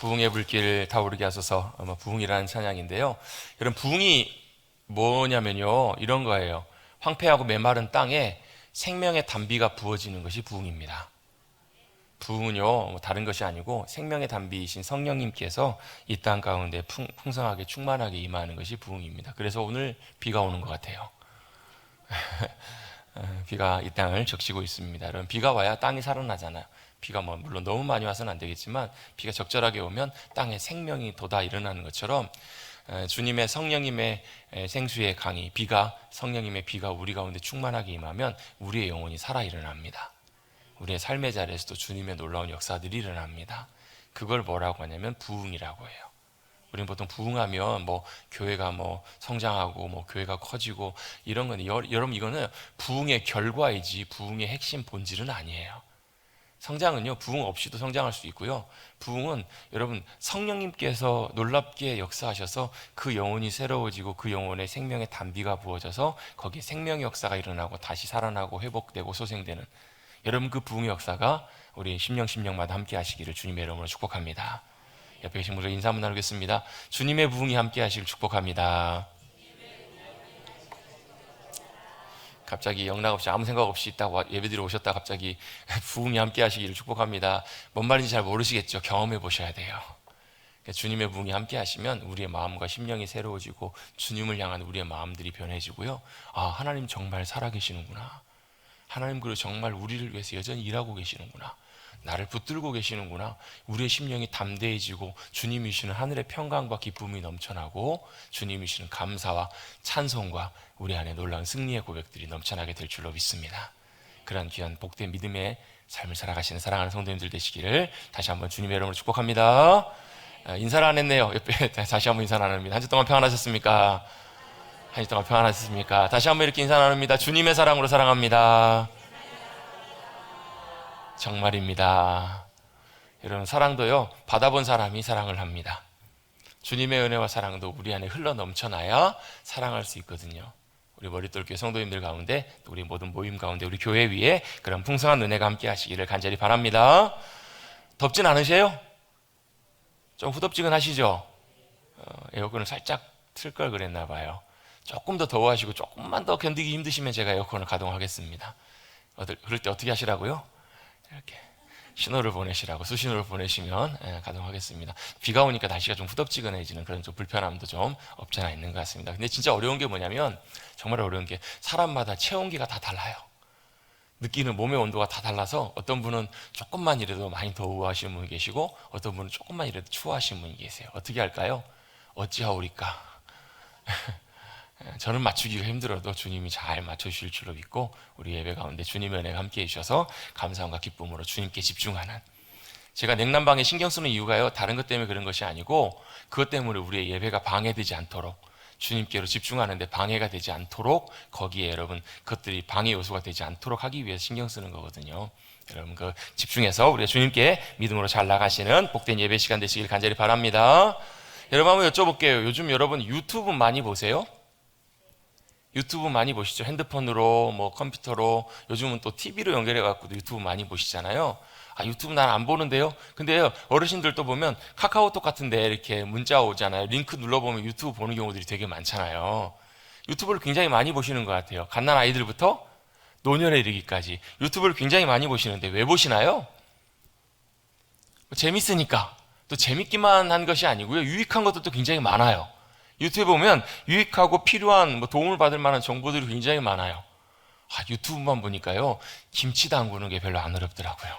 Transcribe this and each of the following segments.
부흥의 불길 타오르게 하소서. 부흥이라는 찬양인데요. 여러분, 부흥이 뭐냐면요, 이런 거예요. 황폐하고 메마른 땅에 생명의 단비가 부어지는 것이 부흥입니다. 부흥은요, 다른 것이 아니고 생명의 단비이신 성령님께서 이 땅 가운데 풍성하게 충만하게 임하는 것이 부흥입니다. 그래서 오늘 비가 오는 것 같아요. 비가 이 땅을 적시고 있습니다. 여러분, 비가 와야 땅이 살아나잖아요. 비가 물론 너무 많이 와서는 안 되겠지만 비가 적절하게 오면 땅에 생명이 돋아 일어나는 것처럼 주님의 성령님의 생수의 강이 성령님의 비가 우리 가운데 충만하게 임하면 우리의 영혼이 살아 일어납니다. 우리의 삶의 자리에서도 주님의 놀라운 역사들이 일어납니다. 그걸 뭐라고 하냐면 부흥이라고 해요. 우리는 보통 부흥하면 교회가 성장하고 교회가 커지고 이런 건데, 여러분, 이거는 부흥의 결과이지 부흥의 핵심 본질은 아니에요. 성장은요, 부흥 없이도 성장할 수 있고요. 부흥은 여러분, 성령님께서 놀랍게 역사하셔서 그 영혼이 새로워지고 그 영혼에 생명의 단비가 부어져서 거기에 생명의 역사가 일어나고 다시 살아나고 회복되고 소생되는, 여러분, 그 부흥의 역사가 우리 심령마다 함께 하시기를 주님의 이름으로 축복합니다. 옆에 계신 분들 인사 한번 나누겠습니다. 주님의 부흥이 함께 하시길 축복합니다. 갑자기 영락없이 아무 생각 없이 있다가 예배드리러 오셨다 갑자기 부흥이 함께 하시기를 축복합니다. 뭔 말인지 잘 모르시겠죠? 경험해 보셔야 돼요. 주님의 부흥이 함께 하시면 우리의 마음과 심령이 새로워지고 주님을 향한 우리의 마음들이 변해지고요. 아, 하나님 정말 살아계시는구나. 하나님 그리고 정말 우리를 위해서 여전히 일하고 계시는구나. 나를 붙들고 계시는구나. 우리의 심령이 담대해지고 주님이 주시는 하늘의 평강과 기쁨이 넘쳐나고 주님이 주시는 감사와 찬송과 우리 안에 놀라운 승리의 고백들이 넘쳐나게 될 줄로 믿습니다. 그런 귀한 복된 믿음의 삶을 살아가시는 사랑하는 성도님들 되시기를 다시 한번 주님의 이름으로 축복합니다. 인사를 안 했네요. 옆에 다시 한번 인사 나눕니다. 한 주 동안 평안하셨습니까? 한 주 동안 평안하셨습니까? 다시 한번 이렇게 인사 나눕니다. 주님의 사랑으로 사랑합니다. 정말입니다. 여러분, 사랑도요, 받아본 사람이 사랑을 합니다. 주님의 은혜와 사랑도 우리 안에 흘러 넘쳐나야 사랑할 수 있거든요. 우리 머릿돌교회 성도님들 가운데, 우리 모든 모임 가운데, 우리 교회 위에 그런 풍성한 은혜가 함께 하시기를 간절히 바랍니다. 덥진 않으세요? 좀 후덥지근하시죠? 에어컨을 살짝 틀 걸 그랬나 봐요. 조금 더 더워하시고 조금만 더 견디기 힘드시면 제가 에어컨을 가동하겠습니다. 그럴 때 어떻게 하시라고요? 이렇게 신호를 보내시라고, 수신호를 보내시면 가동하겠습니다. 비가 오니까 날씨가 좀 후덥지근해지는 그런 좀 불편함도 좀 없지 않아 있는 것 같습니다. 근데 진짜 어려운 게 뭐냐면, 정말 어려운 게 사람마다 체온계가 다 달라요. 느끼는 몸의 온도가 다 달라서 어떤 분은 조금만 이라도 많이 더워하시는 분이 계시고 어떤 분은 조금만 이라도 추워하시는 분이 계세요. 어떻게 할까요? 어찌하오리까? 저는 맞추기가 힘들어도 주님이 잘 맞춰주실 줄로 믿고 우리 예배 가운데 주님의 은혜가 함께해 주셔서 감사함과 기쁨으로 주님께 집중하는, 제가 냉난방에 신경 쓰는 이유가요, 다른 것 때문에 그런 것이 아니고 그것 때문에 우리의 예배가 방해되지 않도록, 주님께로 집중하는데 방해가 되지 않도록, 거기에 여러분 그것들이 방해 요소가 되지 않도록 하기 위해서 신경 쓰는 거거든요. 여러분, 그 집중해서 우리가 주님께 믿음으로 잘 나가시는 복된 예배 시간 되시길 간절히 바랍니다. 여러분, 한번 여쭤볼게요. 요즘 여러분 유튜브 많이 보세요? 유튜브 많이 보시죠? 핸드폰으로, 컴퓨터로, 요즘은 또 TV로 연결해갖고도 유튜브 많이 보시잖아요. 아, 유튜브 난 안 보는데요? 근데요, 어르신들도 보면 카카오톡 같은데 이렇게 문자 오잖아요. 링크 눌러보면 유튜브 보는 경우들이 되게 많잖아요. 유튜브를 굉장히 많이 보시는 것 같아요. 갓난 아이들부터 노년에 이르기까지 유튜브를 굉장히 많이 보시는데 왜 보시나요? 재밌으니까. 또 재밌기만 한 것이 아니고요, 유익한 것도 굉장히 많아요. 유튜브에 보면 유익하고 필요한 도움을 받을 만한 정보들이 굉장히 많아요. 유튜브만 보니까요, 김치 담그는 게 별로 안 어렵더라고요.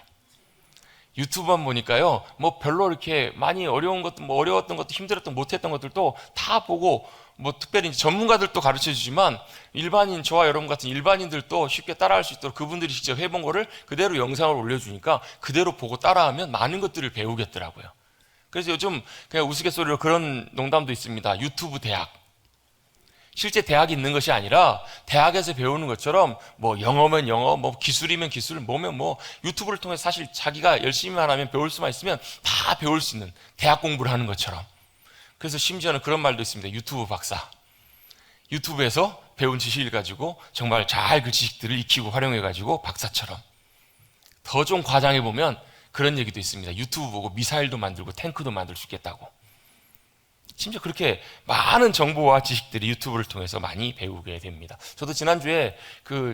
유튜브만 보니까요, 별로 이렇게 많이 어려운 것도, 어려웠던 것도, 힘들었던, 못했던 것들도 다 보고, 특별히 이제 전문가들도 가르쳐 주지만, 일반인, 저와 여러분 같은 일반인들도 쉽게 따라할 수 있도록 그분들이 직접 해본 거를 그대로 영상을 올려주니까 그대로 보고 따라하면 많은 것들을 배우겠더라고요. 그래서 요즘 그냥 우스갯소리로 그런 농담도 있습니다. 유튜브 대학. 실제 대학이 있는 것이 아니라 대학에서 배우는 것처럼 영어면 영어, 기술이면 기술, 뭐면 유튜브를 통해서 사실 자기가 열심히만 하면 배울 수만 있으면 다 배울 수 있는, 대학 공부를 하는 것처럼. 그래서 심지어는 그런 말도 있습니다. 유튜브 박사. 유튜브에서 배운 지식을 가지고 정말 잘 그 지식들을 익히고 활용해가지고 박사처럼. 더 좀 과장해보면 그런 얘기도 있습니다. 유튜브 보고 미사일도 만들고 탱크도 만들 수 있겠다고. 심지어 그렇게 많은 정보와 지식들이 유튜브를 통해서 많이 배우게 됩니다. 저도 지난주에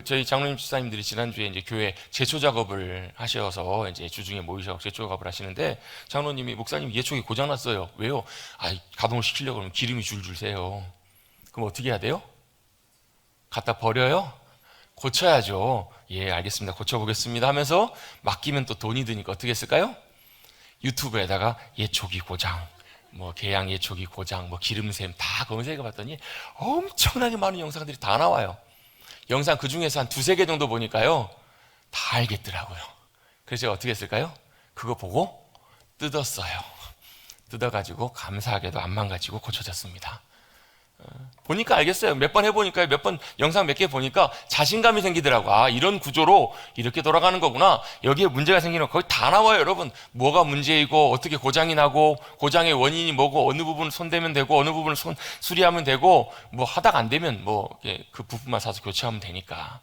저희 장로님 집사님들이 지난주에 이제 교회 제초 작업을 하셔서 이제 주중에 모이셔서 제초 작업을 하시는데 장로님이 목사님 예초기 고장 났어요. 왜요? 가동을 시키려고 하면 기름이 줄줄 새요. 그럼 어떻게 해야 돼요? 갖다 버려요? 고쳐야죠. 예, 알겠습니다. 고쳐보겠습니다 하면서 맡기면 또 돈이 드니까 어떻게 했을까요? 유튜브에다가 예초기 고장, 계양 예초기 고장, 기름샘 다 검색해 봤더니 엄청나게 많은 영상들이 다 나와요. 영상 그 중에서 한 두세 개 정도 보니까요, 다 알겠더라고요. 그래서 제가 어떻게 했을까요? 그거 보고 뜯었어요. 뜯어가지고 감사하게도 안 망가지고 고쳐졌습니다. 보니까 알겠어요. 몇 번 해보니까, 영상 몇 개 보니까 자신감이 생기더라고. 이런 구조로 이렇게 돌아가는 거구나. 여기에 문제가 생기는 거 거의 다 나와요, 여러분. 뭐가 문제이고, 어떻게 고장이 나고, 고장의 원인이 뭐고, 어느 부분을 손대면 되고, 어느 부분을 수리하면 되고, 하다가 안 되면 그 부품만 사서 교체하면 되니까.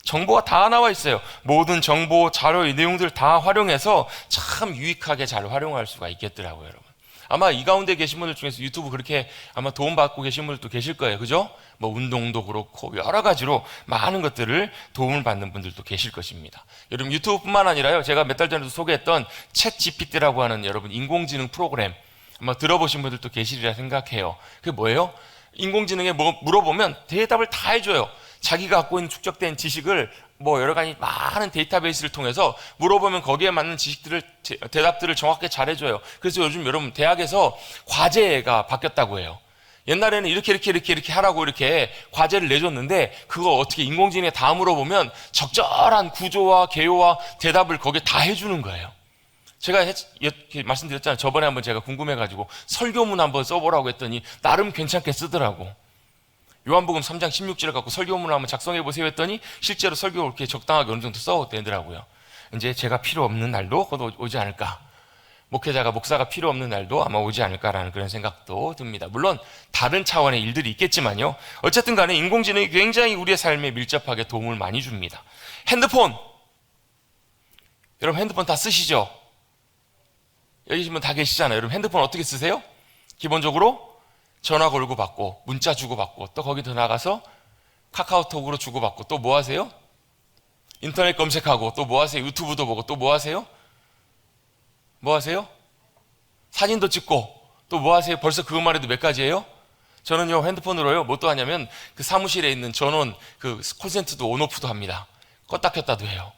정보가 다 나와 있어요. 모든 정보, 자료, 이 내용들 다 활용해서 참 유익하게 잘 활용할 수가 있겠더라고요, 여러분. 아마 이 가운데 계신 분들 중에서 유튜브 그렇게 아마 도움받고 계신 분들도 계실 거예요. 그죠? 운동도 그렇고 여러 가지로 많은 것들을 도움을 받는 분들도 계실 것입니다. 여러분 유튜브뿐만 아니라요. 제가 몇 달 전에도 소개했던 챗 GPT라고 하는 여러분 인공지능 프로그램 아마 들어보신 분들도 계시리라 생각해요. 그게 뭐예요? 인공지능에 물어보면 대답을 다 해줘요. 자기가 갖고 있는 축적된 지식을 여러 가지 많은 데이터베이스를 통해서 물어보면 거기에 맞는 지식들을, 대답들을 정확하게 잘 해줘요. 그래서 요즘 여러분 대학에서 과제가 바뀌었다고 해요. 옛날에는 이렇게 하라고 이렇게 과제를 내줬는데 그거 어떻게 인공지능에 다 물어보면 적절한 구조와 개요와 대답을 거기에 다 해주는 거예요. 제가 이렇게 말씀드렸잖아요. 저번에 한번 제가 궁금해가지고 설교문 한번 써보라고 했더니 나름 괜찮게 쓰더라고. 요한복음 3장 16절을 갖고 설교문을 한번 작성해 보세요 했더니 실제로 설교 이렇게 적당하게 어느 정도 써되더라고요. 이제 제가 필요 없는 날도 곧 오지 않을까. 목사가 필요 없는 날도 아마 오지 않을까라는 그런 생각도 듭니다. 물론 다른 차원의 일들이 있겠지만요. 어쨌든 간에 인공지능이 굉장히 우리의 삶에 밀접하게 도움을 많이 줍니다. 핸드폰. 여러분 핸드폰 다 쓰시죠? 여기 계신 분 다 계시잖아요. 여러분 핸드폰 어떻게 쓰세요? 기본적으로 전화 걸고 받고 문자 주고 받고 또 거기 더 나가서 카카오톡으로 주고 받고 또 뭐 하세요? 인터넷 검색하고 또 뭐 하세요? 유튜브도 보고 또 뭐 하세요? 뭐 하세요? 사진도 찍고 또 뭐 하세요? 벌써 그것만 해도 몇 가지예요? 저는요 핸드폰으로요 뭐 또 하냐면 그 사무실에 있는 전원 그 콜센터도 온오프도 합니다. 껐다 켰다도 해요.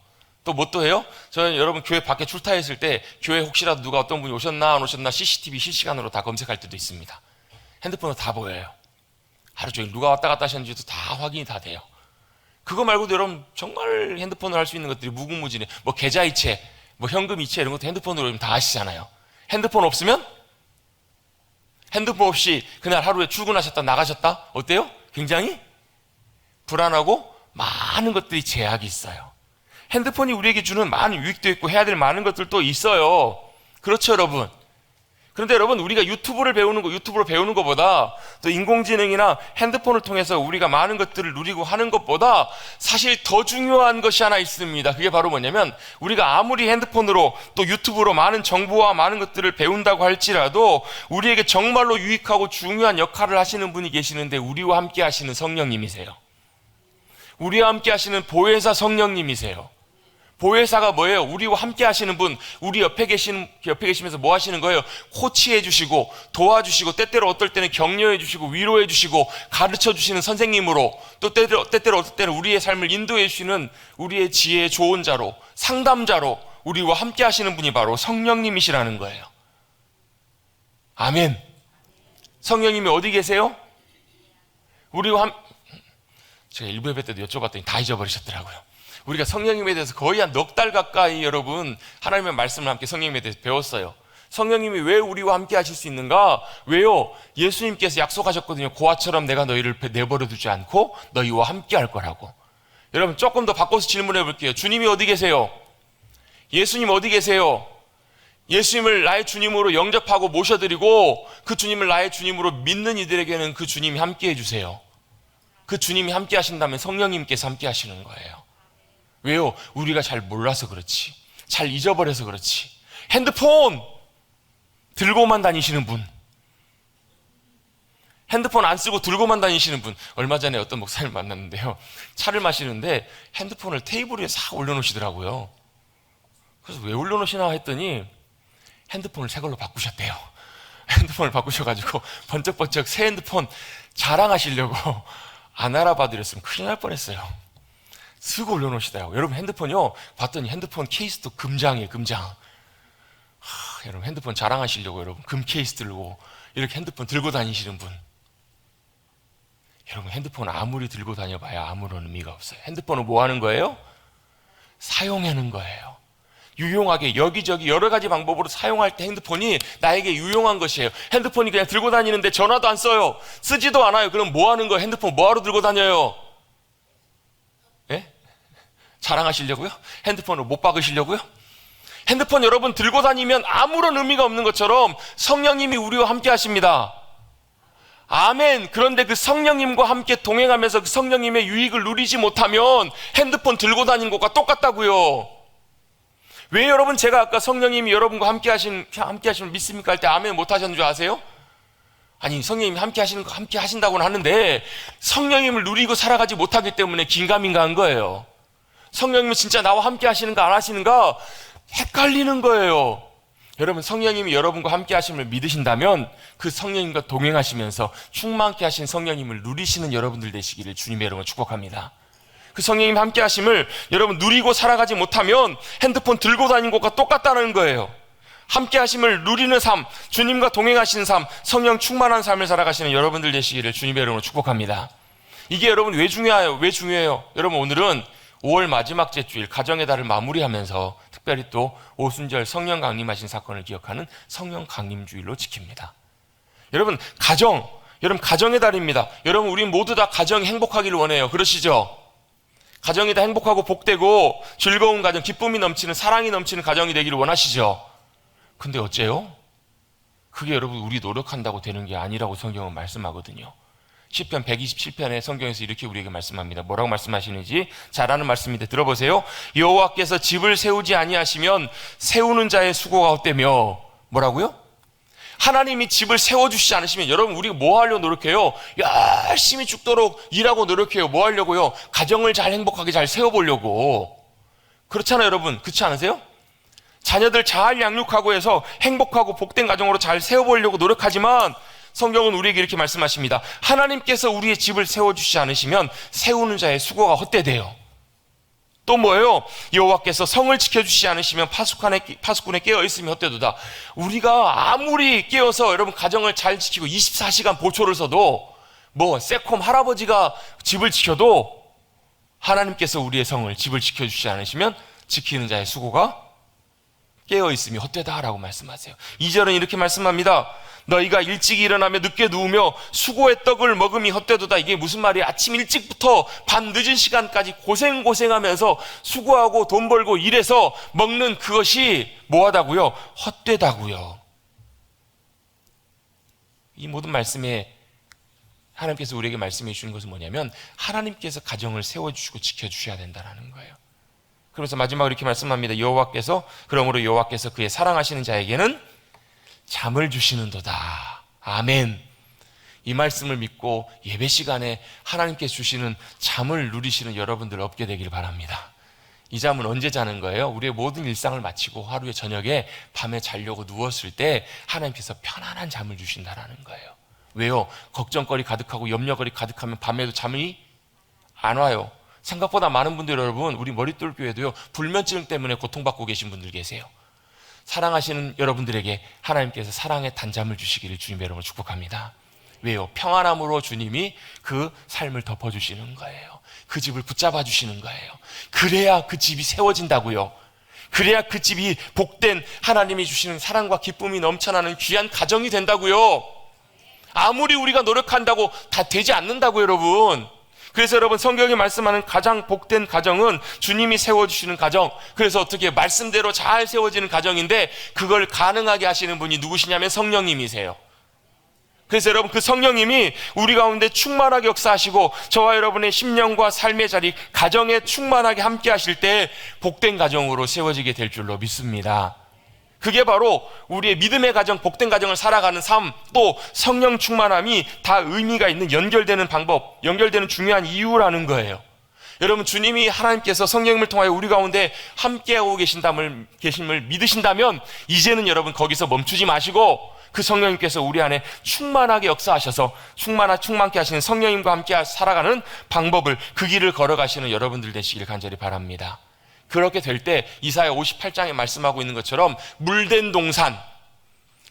또 뭐 또 해요? 저는 여러분 교회 밖에 출타했을 때 교회 혹시라도 누가 어떤 분이 오셨나 안 오셨나 CCTV 실시간으로 다 검색할 때도 있습니다. 핸드폰으로 다 보여요. 하루 종일 누가 왔다 갔다 하셨는지도 다 확인이 다 돼요. 그거 말고도 여러분 정말 핸드폰으로 할 수 있는 것들이 무궁무진해. 계좌이체, 현금 이체 이런 것도 핸드폰으로 다 아시잖아요. 핸드폰 없으면? 핸드폰 없이 그날 하루에 출근하셨다 나가셨다? 어때요? 굉장히 불안하고 많은 것들이 제약이 있어요. 핸드폰이 우리에게 주는 많은 유익도 있고 해야 될 많은 것들도 있어요. 그렇죠 여러분? 그런데 여러분 우리가 유튜브로 배우는 것보다 또 인공지능이나 핸드폰을 통해서 우리가 많은 것들을 누리고 하는 것보다 사실 더 중요한 것이 하나 있습니다. 그게 바로 뭐냐면 우리가 아무리 핸드폰으로 또 유튜브로 많은 정보와 많은 것들을 배운다고 할지라도 우리에게 정말로 유익하고 중요한 역할을 하시는 분이 계시는데 우리와 함께 하시는 성령님이세요. 우리와 함께 하시는 보혜사 성령님이세요. 보혜사가 뭐예요? 우리와 함께 하시는 분, 우리 옆에 계시면서 뭐 하시는 거예요? 코치해 주시고, 도와주시고, 때때로 어떨 때는 격려해 주시고, 위로해 주시고, 가르쳐 주시는 선생님으로, 또 때때로 어떨 때는 우리의 삶을 인도해 주시는 우리의 지혜의 조언자로, 상담자로 우리와 함께 하시는 분이 바로 성령님이시라는 거예요. 아멘. 성령님이 어디 계세요? 제가 일부 예배 때도 여쭤봤더니 다 잊어버리셨더라고요. 우리가 성령님에 대해서 거의 한 넉 달 가까이 여러분 하나님의 말씀을 함께 성령님에 대해서 배웠어요. 성령님이 왜 우리와 함께 하실 수 있는가? 왜요? 예수님께서 약속하셨거든요. 고아처럼 내가 너희를 내버려 두지 않고 너희와 함께 할 거라고. 여러분 조금 더 바꿔서 질문해 볼게요. 주님이 어디 계세요? 예수님 어디 계세요? 예수님을 나의 주님으로 영접하고 모셔드리고 그 주님을 나의 주님으로 믿는 이들에게는 그 주님이 함께 해주세요. 그 주님이 함께 하신다면 성령님께서 함께 하시는 거예요. 왜요? 우리가 잘 몰라서 그렇지. 잘 잊어버려서 그렇지. 핸드폰 들고만 다니시는 분, 핸드폰 안 쓰고 들고만 다니시는 분, 얼마 전에 어떤 목사님 만났는데요, 차를 마시는데 핸드폰을 테이블 위에 싹 올려놓으시더라고요. 그래서 왜 올려놓으시나 했더니 핸드폰을 새 걸로 바꾸셨대요. 핸드폰을 바꾸셔가지고 번쩍번쩍 새 핸드폰 자랑하시려고 안 알아봐드렸으면 큰일 날 뻔했어요. 쓰고 올려놓으시더라고요. 여러분, 핸드폰이요, 봤더니 핸드폰 케이스도 금장이에요. 금장. 여러분, 핸드폰 자랑하시려고 여러분 금 케이스 들고 이렇게 핸드폰 들고 다니시는 분, 여러분, 핸드폰 아무리 들고 다녀봐야 아무런 의미가 없어요. 핸드폰은 뭐 하는 거예요? 사용하는 거예요. 유용하게 여기저기 여러 가지 방법으로 사용할 때 핸드폰이 나에게 유용한 것이에요. 핸드폰이 그냥 들고 다니는데 전화도 안 써요. 쓰지도 않아요. 그럼 뭐 하는 거예요? 핸드폰 뭐하러 들고 다녀요? 예? 자랑하시려고요? 핸드폰을 못 박으시려고요? 핸드폰 여러분 들고 다니면 아무런 의미가 없는 것처럼 성령님이 우리와 함께 하십니다. 아멘. 그런데 그 성령님과 함께 동행하면서 그 성령님의 유익을 누리지 못하면 핸드폰 들고 다니는 것과 똑같다고요. 왜 여러분 제가 아까 성령님이 여러분과 함께 하시는 믿습니까? 할 때 아멘 못 하셨는 줄 아세요? 아니, 성령님이 함께 하신다고는 하는데 성령님을 누리고 살아가지 못하기 때문에 긴가민가한 거예요. 성령님은 진짜 나와 함께 하시는가 안 하시는가 헷갈리는 거예요. 여러분, 성령님이 여러분과 함께 하심을 믿으신다면 그 성령님과 동행하시면서 충만케 하신 성령님을 누리시는 여러분들 되시기를 주님의 이름으로 축복합니다. 그 성령님 함께 하심을 여러분 누리고 살아가지 못하면 핸드폰 들고 다니는 것과 똑같다는 거예요. 함께 하심을 누리는 삶, 주님과 동행하시는 삶, 성령 충만한 삶을 살아가시는 여러분들 되시기를 주님의 이름으로 축복합니다. 이게 여러분 왜 중요해요? 왜 중요해요? 여러분, 오늘은 5월 마지막 주일 가정의 달을 마무리하면서 특별히 또 오순절 성령 강림하신 사건을 기억하는 성령 강림주일로 지킵니다. 여러분, 가정의 달입니다. 여러분, 우리 모두 다 가정이 행복하기를 원해요. 그러시죠? 가정이 다 행복하고 복되고 즐거운 가정, 기쁨이 넘치는, 사랑이 넘치는 가정이 되기를 원하시죠? 근데 어째요? 그게 여러분 우리 노력한다고 되는 게 아니라고 성경은 말씀하거든요. 시편 127편의 성경에서 이렇게 우리에게 말씀합니다. 뭐라고 말씀하시는지 잘 아는 말씀인데 들어보세요. 여호와께서 집을 세우지 아니하시면 세우는 자의 수고가 헛되며, 뭐라고요? 하나님이 집을 세워주시지 않으시면 여러분 우리가 뭐 하려고 노력해요? 열심히 죽도록 일하고 노력해요. 뭐 하려고요? 가정을 잘 행복하게 잘 세워보려고. 그렇잖아요 여러분. 그렇지 않으세요? 자녀들 잘 양육하고 해서 행복하고 복된 가정으로 잘 세워보려고 노력하지만 성경은 우리에게 이렇게 말씀하십니다. 하나님께서 우리의 집을 세워주시지 않으시면 세우는 자의 수고가 헛되대요. 또 뭐예요? 여호와께서 성을 지켜주시지 않으시면 파수꾼에 깨어있으면 헛되도다. 우리가 아무리 깨어서 여러분 가정을 잘 지키고 24시간 보초를 서도 세콤 할아버지가 집을 지켜도 하나님께서 우리의 성을, 집을 지켜주시지 않으시면 지키는 자의 수고가 깨어있음이 헛되다라고 말씀하세요. 2절은 이렇게 말씀합니다. 너희가 일찍 일어나며 늦게 누우며 수고의 떡을 먹음이 헛되도다. 이게 무슨 말이에요? 아침 일찍부터 밤 늦은 시간까지 고생하면서 수고하고 돈 벌고 일해서 먹는 그것이 뭐하다고요? 헛되다고요. 이 모든 말씀에 하나님께서 우리에게 말씀해 주시는 것은 뭐냐면 하나님께서 가정을 세워주시고 지켜주셔야 된다는 거예요. 그러면서 마지막으로 이렇게 말씀합니다. 그러므로 여호와께서 그의 사랑하시는 자에게는 잠을 주시는도다. 아멘. 이 말씀을 믿고 예배 시간에 하나님께서 주시는 잠을 누리시는 여러분들 얻게 되길 바랍니다. 이 잠은 언제 자는 거예요? 우리의 모든 일상을 마치고 하루의 저녁에 밤에 자려고 누웠을 때 하나님께서 편안한 잠을 주신다라는 거예요. 왜요? 걱정거리 가득하고 염려거리 가득하면 밤에도 잠이 안 와요. 생각보다 많은 분들, 여러분, 우리 머릿돌 교회도요, 불면증 때문에 고통받고 계신 분들 계세요. 사랑하시는 여러분들에게 하나님께서 사랑의 단잠을 주시기를 주님의 이름으로 축복합니다. 왜요? 평안함으로 주님이 그 삶을 덮어주시는 거예요. 그 집을 붙잡아 주시는 거예요. 그래야 그 집이 세워진다고요. 그래야 그 집이 복된 하나님이 주시는 사랑과 기쁨이 넘쳐나는 귀한 가정이 된다고요. 아무리 우리가 노력한다고 다 되지 않는다고요, 여러분. 그래서 여러분, 성경이 말씀하는 가장 복된 가정은 주님이 세워주시는 가정, 그래서 어떻게 말씀대로 잘 세워지는 가정인데 그걸 가능하게 하시는 분이 누구시냐면 성령님이세요. 그래서 여러분, 그 성령님이 우리 가운데 충만하게 역사하시고 저와 여러분의 심령과 삶의 자리, 가정에 충만하게 함께 하실 때 복된 가정으로 세워지게 될 줄로 믿습니다. 그게 바로 우리의 믿음의 가정, 복된 가정을 살아가는 삶, 또 성령 충만함이 다 의미가 있는, 연결되는 방법, 연결되는 중요한 이유라는 거예요. 여러분, 주님이, 하나님께서 성령님을 통하여 우리 가운데 함께하고 계심을 믿으신다면 이제는 여러분 거기서 멈추지 마시고 그 성령님께서 우리 안에 충만하게 역사하셔서 충만케 하시는 성령님과 함께 살아가는 방법을, 그 길을 걸어가시는 여러분들 되시길 간절히 바랍니다. 그렇게 될 때 이사야 58장에 말씀하고 있는 것처럼 물된 동산,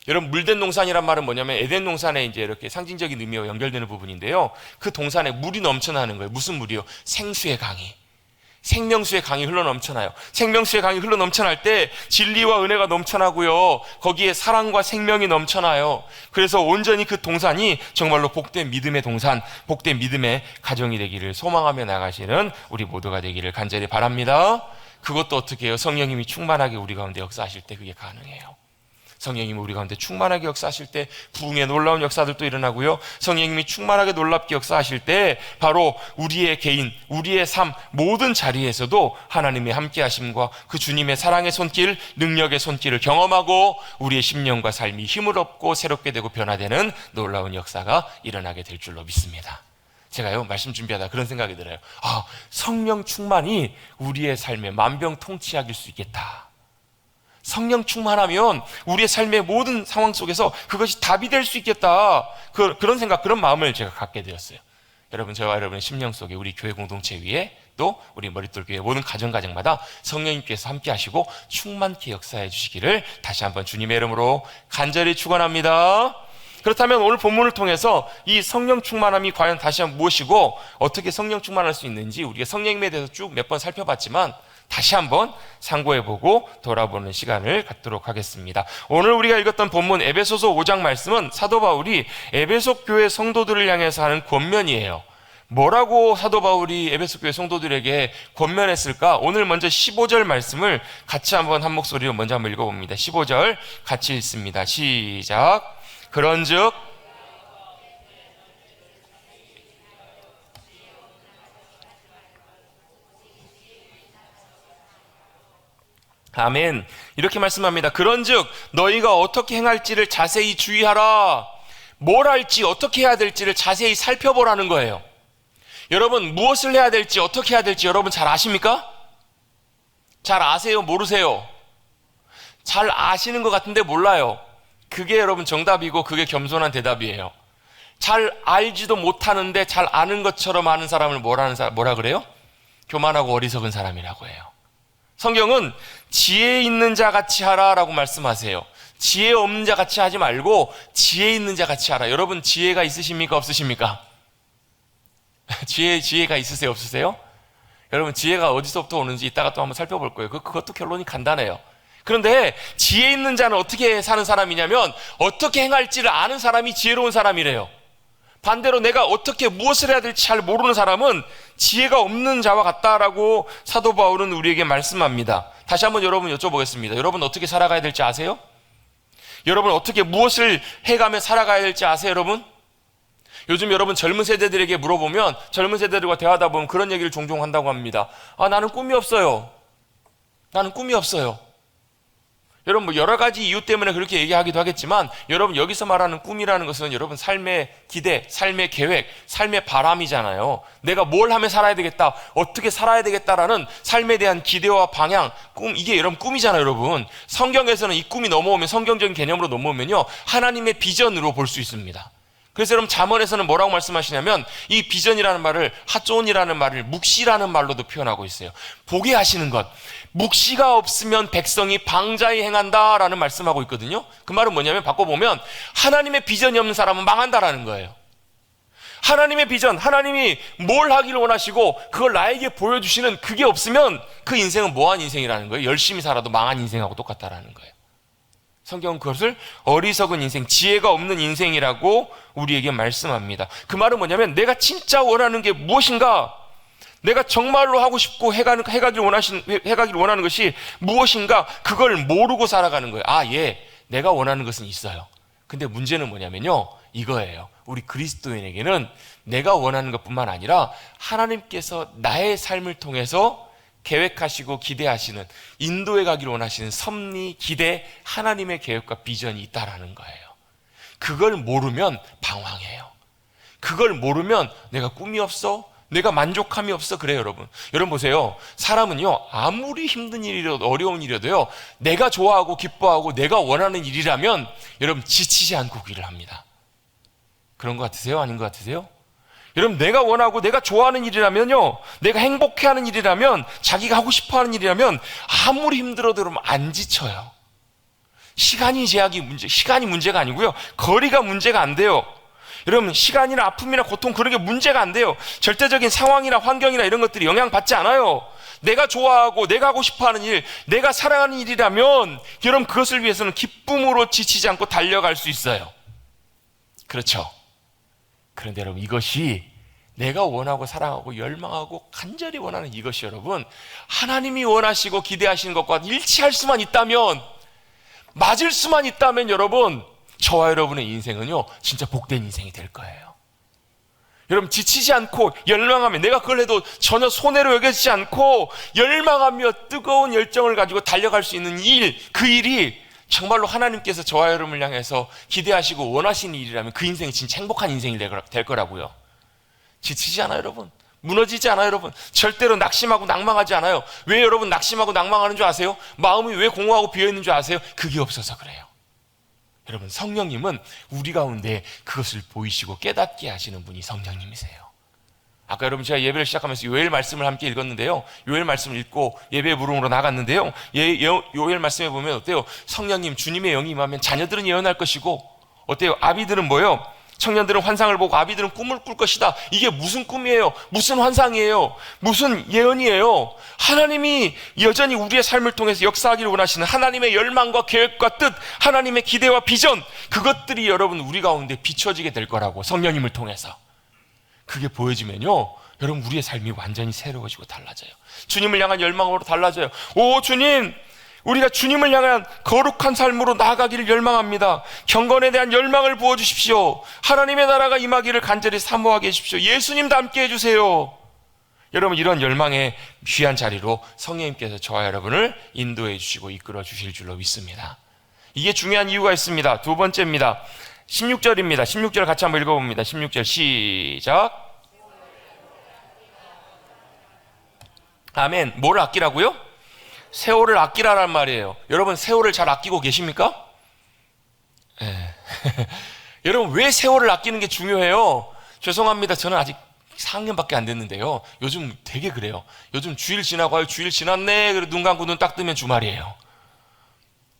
여러분, 물된 동산이란 말은 뭐냐면 에덴 동산에 이제 이렇게 상징적인 의미와 연결되는 부분인데요, 그 동산에 물이 넘쳐나는 거예요. 무슨 물이요? 생수의 강이, 생명수의 강이 흘러넘쳐나요. 생명수의 강이 흘러넘쳐날 때 진리와 은혜가 넘쳐나고요, 거기에 사랑과 생명이 넘쳐나요. 그래서 온전히 그 동산이 정말로 복된 믿음의 동산, 복된 믿음의 가정이 되기를 소망하며 나가시는 우리 모두가 되기를 간절히 바랍니다. 그것도 어떻게 해요? 성령님이 충만하게 우리 가운데 역사하실 때 그게 가능해요. 성령님이 우리 가운데 충만하게 역사하실 때 부흥의 놀라운 역사들도 일어나고요, 성령님이 충만하게 놀랍게 역사하실 때 바로 우리의 개인, 우리의 삶 모든 자리에서도 하나님의 함께 하심과 그 주님의 사랑의 손길, 능력의 손길을 경험하고 우리의 심령과 삶이 힘을 얻고 새롭게 되고 변화되는 놀라운 역사가 일어나게 될 줄로 믿습니다. 제가요, 말씀 준비하다 그런 생각이 들어요. 성령 충만이 우리의 삶에 만병통치약일 수 있겠다. 성령 충만하면 우리의 삶의 모든 상황 속에서 그것이 답이 될 수 있겠다. 그런 생각, 그런 마음을 제가 갖게 되었어요. 여러분, 저와 여러분의 심령 속에, 우리 교회 공동체 위에, 또 우리 머릿돌 교회 모든 가정마다 성령님께서 함께 하시고 충만케 역사해 주시기를 다시 한번 주님의 이름으로 간절히 축원합니다. 그렇다면 오늘 본문을 통해서 이 성령 충만함이 과연 다시 한번 무엇이고 어떻게 성령 충만할 수 있는지 우리가 성령님에 대해서 쭉 몇 번 살펴봤지만 다시 한번 상고해보고 돌아보는 시간을 갖도록 하겠습니다. 오늘 우리가 읽었던 본문 에베소서 5장 말씀은 사도 바울이 에베소 교회 성도들을 향해서 하는 권면이에요. 뭐라고 사도 바울이 에베소 교회 성도들에게 권면했을까? 오늘 먼저 15절 말씀을 같이 한번 한 목소리로 먼저 한번 읽어봅니다. 15절 같이 읽습니다. 시작. 그런즉 아멘. 이렇게 말씀합니다. 그런즉 너희가 어떻게 행할지를 자세히 주의하라. 뭘 할지, 어떻게 해야 될지를 자세히 살펴보라는 거예요. 여러분, 무엇을 해야 될지, 어떻게 해야 될지 여러분 잘 아십니까? 잘 아세요? 모르세요? 잘 아시는 것 같은데 몰라요. 그게 여러분 정답이고 그게 겸손한 대답이에요. 잘 알지도 못하는데 잘 아는 것처럼 아는 사람을 뭐라 그래요? 교만하고 어리석은 사람이라고 해요. 성경은 지혜 있는 자 같이 하라라고 말씀하세요. 지혜 없는 자 같이 하지 말고 지혜 있는 자 같이 하라. 여러분, 지혜가 있으십니까? 없으십니까? 지혜가 있으세요? 없으세요? 여러분, 지혜가 어디서부터 오는지 이따가 또 한번 살펴볼 거예요. 그것도 결론이 간단해요. 그런데 지혜 있는 자는 어떻게 사는 사람이냐면 어떻게 행할지를 아는 사람이 지혜로운 사람이래요. 반대로 내가 어떻게 무엇을 해야 될지 잘 모르는 사람은 지혜가 없는 자와 같다라고 사도 바울은 우리에게 말씀합니다. 다시 한번 여러분 여쭤보겠습니다. 여러분 어떻게 살아가야 될지 아세요? 여러분 어떻게 무엇을 해가며 살아가야 될지 아세요, 여러분? 요즘 여러분 젊은 세대들에게 물어보면, 젊은 세대들과 대화하다 보면 그런 얘기를 종종 한다고 합니다. 나는 꿈이 없어요. 나는 꿈이 없어요. 여러분, 뭐 여러 가지 이유 때문에 그렇게 얘기하기도 하겠지만, 여러분 여기서 말하는 꿈이라는 것은 여러분 삶의 기대, 삶의 계획, 삶의 바람이잖아요. 내가 뭘 하며 살아야 되겠다, 어떻게 살아야 되겠다라는 삶에 대한 기대와 방향, 꿈, 이게 여러분 꿈이잖아요. 여러분, 성경에서는 이 꿈이 넘어오면, 성경적인 개념으로 넘어오면요, 하나님의 비전으로 볼 수 있습니다. 그래서 여러분 잠언에서는 뭐라고 말씀하시냐면, 이 비전이라는 말을, 하존이라는 말을 묵시라는 말로도 표현하고 있어요. 보게 하시는 것. 묵시가 없으면 백성이 방자히 행한다라는 말씀하고 있거든요. 그 말은 뭐냐면, 바꿔보면 하나님의 비전이 없는 사람은 망한다라는 거예요. 하나님의 비전, 하나님이 뭘 하기를 원하시고 그걸 나에게 보여주시는 그게 없으면 그 인생은 뭐한 인생이라는 거예요. 열심히 살아도 망한 인생하고 똑같다라는 거예요. 성경은 그것을 어리석은 인생, 지혜가 없는 인생이라고 우리에게 말씀합니다. 그 말은 뭐냐면, 내가 진짜 원하는 게 무엇인가, 내가 정말로 하고 싶고 해가길 원하는 것이 무엇인가, 그걸 모르고 살아가는 거예요. 내가 원하는 것은 있어요. 근데 문제는 뭐냐면요, 이거예요. 우리 그리스도인에게는 내가 원하는 것뿐만 아니라 하나님께서 나의 삶을 통해서 계획하시고 기대하시는, 인도해 가기를 원하시는 섭리, 기대, 하나님의 계획과 비전이 있다라는 거예요. 그걸 모르면 방황해요. 그걸 모르면 내가 꿈이 없어, 내가 만족함이 없어, 그래요. 여러분 보세요. 사람은요, 아무리 힘든 일이라도 어려운 일이라도요, 내가 좋아하고 기뻐하고 내가 원하는 일이라면 여러분 지치지 않고 그 일을 합니다. 그런 것 같으세요? 아닌 것 같으세요? 여러분, 내가 원하고 내가 좋아하는 일이라면요, 내가 행복해하는 일이라면, 자기가 하고 싶어하는 일이라면 아무리 힘들어도 여러분 안 지쳐요. 시간이 문제가 아니고요, 거리가 문제가 안 돼요. 여러분, 시간이나 아픔이나 고통, 그런 게 문제가 안 돼요. 절대적인 상황이나 환경이나 이런 것들이 영향받지 않아요. 내가 좋아하고 내가 하고 싶어하는 일, 내가 사랑하는 일이라면 여러분, 그것을 위해서는 기쁨으로 지치지 않고 달려갈 수 있어요. 그렇죠? 그런데 여러분, 이것이 내가 원하고 사랑하고 열망하고 간절히 원하는 이것이 여러분, 하나님이 원하시고 기대하시는 것과 일치할 수만 있다면, 맞을 수만 있다면 여러분, 저와 여러분의 인생은요, 진짜 복된 인생이 될 거예요. 여러분, 지치지 않고 열망하며, 내가 그걸 해도 전혀 손해로 여겨지지 않고 열망하며 뜨거운 열정을 가지고 달려갈 수 있는 일, 그 일이 정말로 하나님께서 저와 여러분을 향해서 기대하시고 원하시는 일이라면 그 인생이 진짜 행복한 인생이 될 거라고요. 지치지 않아요, 여러분. 무너지지 않아요, 여러분. 절대로 낙심하고 낭망하지 않아요. 왜 여러분 낙심하고 낭망하는 줄 아세요? 마음이 왜 공허하고 비어있는 줄 아세요? 그게 없어서 그래요. 여러분, 성령님은 우리 가운데 그것을 보이시고 깨닫게 하시는 분이 성령님이세요. 아까 여러분, 제가 예배를 시작하면서 요엘 말씀을 함께 읽었는데요, 요엘 말씀을 읽고 예배 부름으로 나갔는데요, 요엘 말씀에 보면 어때요? 성령님, 주님의 영이 임하면 자녀들은 예언할 것이고, 어때요? 아비들은 뭐예요? 청년들은 환상을 보고 아비들은 꿈을 꿀 것이다. 이게 무슨 꿈이에요? 무슨 환상이에요? 무슨 예언이에요? 하나님이 여전히 우리의 삶을 통해서 역사하기를 원하시는 하나님의 열망과 계획과 뜻, 하나님의 기대와 비전, 그것들이 여러분 우리 가운데 비춰지게 될 거라고, 성령님을 통해서. 그게 보여지면요, 여러분 우리의 삶이 완전히 새로워지고 달라져요. 주님을 향한 열망으로 달라져요. 오 주님, 우리가 주님을 향한 거룩한 삶으로 나아가기를 열망합니다. 경건에 대한 열망을 부어주십시오. 하나님의 나라가 임하기를 간절히 사모하게 해주십시오. 예수님도 함께 해주세요. 여러분, 이런 열망의 귀한 자리로 성령님께서 저와 여러분을 인도해 주시고 이끌어 주실 줄로 믿습니다. 이게 중요한 이유가 있습니다. 두 번째입니다. 16절입니다. 16절 같이 한번 읽어봅니다. 16절 시작. 아멘. 뭘 아끼라고요? 세월을 아끼라란 말이에요. 여러분, 세월을 잘 아끼고 계십니까? 여러분, 왜 세월을 아끼는 게 중요해요? 죄송합니다. 저는 아직 4학년밖에 안 됐는데요, 요즘 되게 그래요. 요즘 주일 지나고, 주일 지났네, 그리고 눈 감고 눈 딱 뜨면 주말이에요.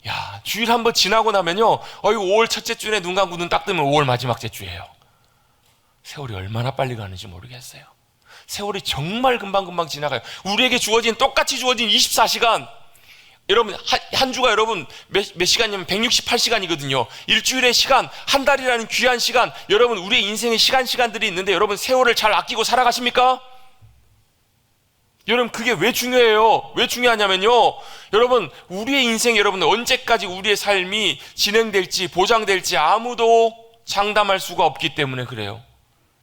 야, 주일 한번 지나고 나면요, 5월 첫째 주에 눈 감고 눈 딱 뜨면 5월 마지막 주예요. 세월이 얼마나 빨리 가는지 모르겠어요. 세월이 정말 금방금방 지나가요. 우리에게 똑같이 주어진 24시간. 여러분, 한 주가 여러분 몇 시간이면 168시간이거든요. 일주일의 시간, 한 달이라는 귀한 시간, 여러분 우리의 인생의 시간들이 있는데 여러분 세월을 잘 아끼고 살아가십니까? 여러분, 그게 왜 중요해요? 왜 중요하냐면요, 여러분 우리의 인생, 여러분 언제까지 우리의 삶이 진행될지 보장될지 아무도 장담할 수가 없기 때문에 그래요.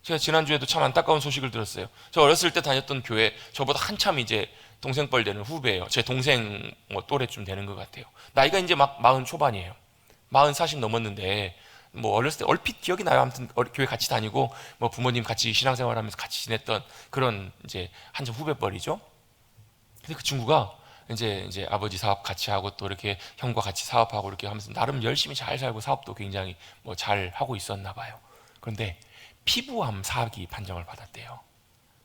제가 지난주에도 참 안타까운 소식을 들었어요. 저 어렸을 때 다녔던 교회, 저보다 한참 이제 동생뻘 되는 후배예요. 제 동생 또래쯤 되는 것 같아요. 나이가 이제 막 40 초반이에요. 40 넘었는데, 어렸을 때 얼핏 기억이 나요. 아무튼 교회 같이 다니고, 부모님 같이 신앙생활하면서 같이 지냈던 그런 이제 한참 후배뻘이죠. 근데 그 친구가 이제 아버지 사업 같이 하고 또 이렇게 형과 같이 사업하고 이렇게 하면서 나름 열심히 잘 살고 사업도 굉장히 잘 하고 있었나 봐요. 그런데 피부암 4기 판정을 받았대요.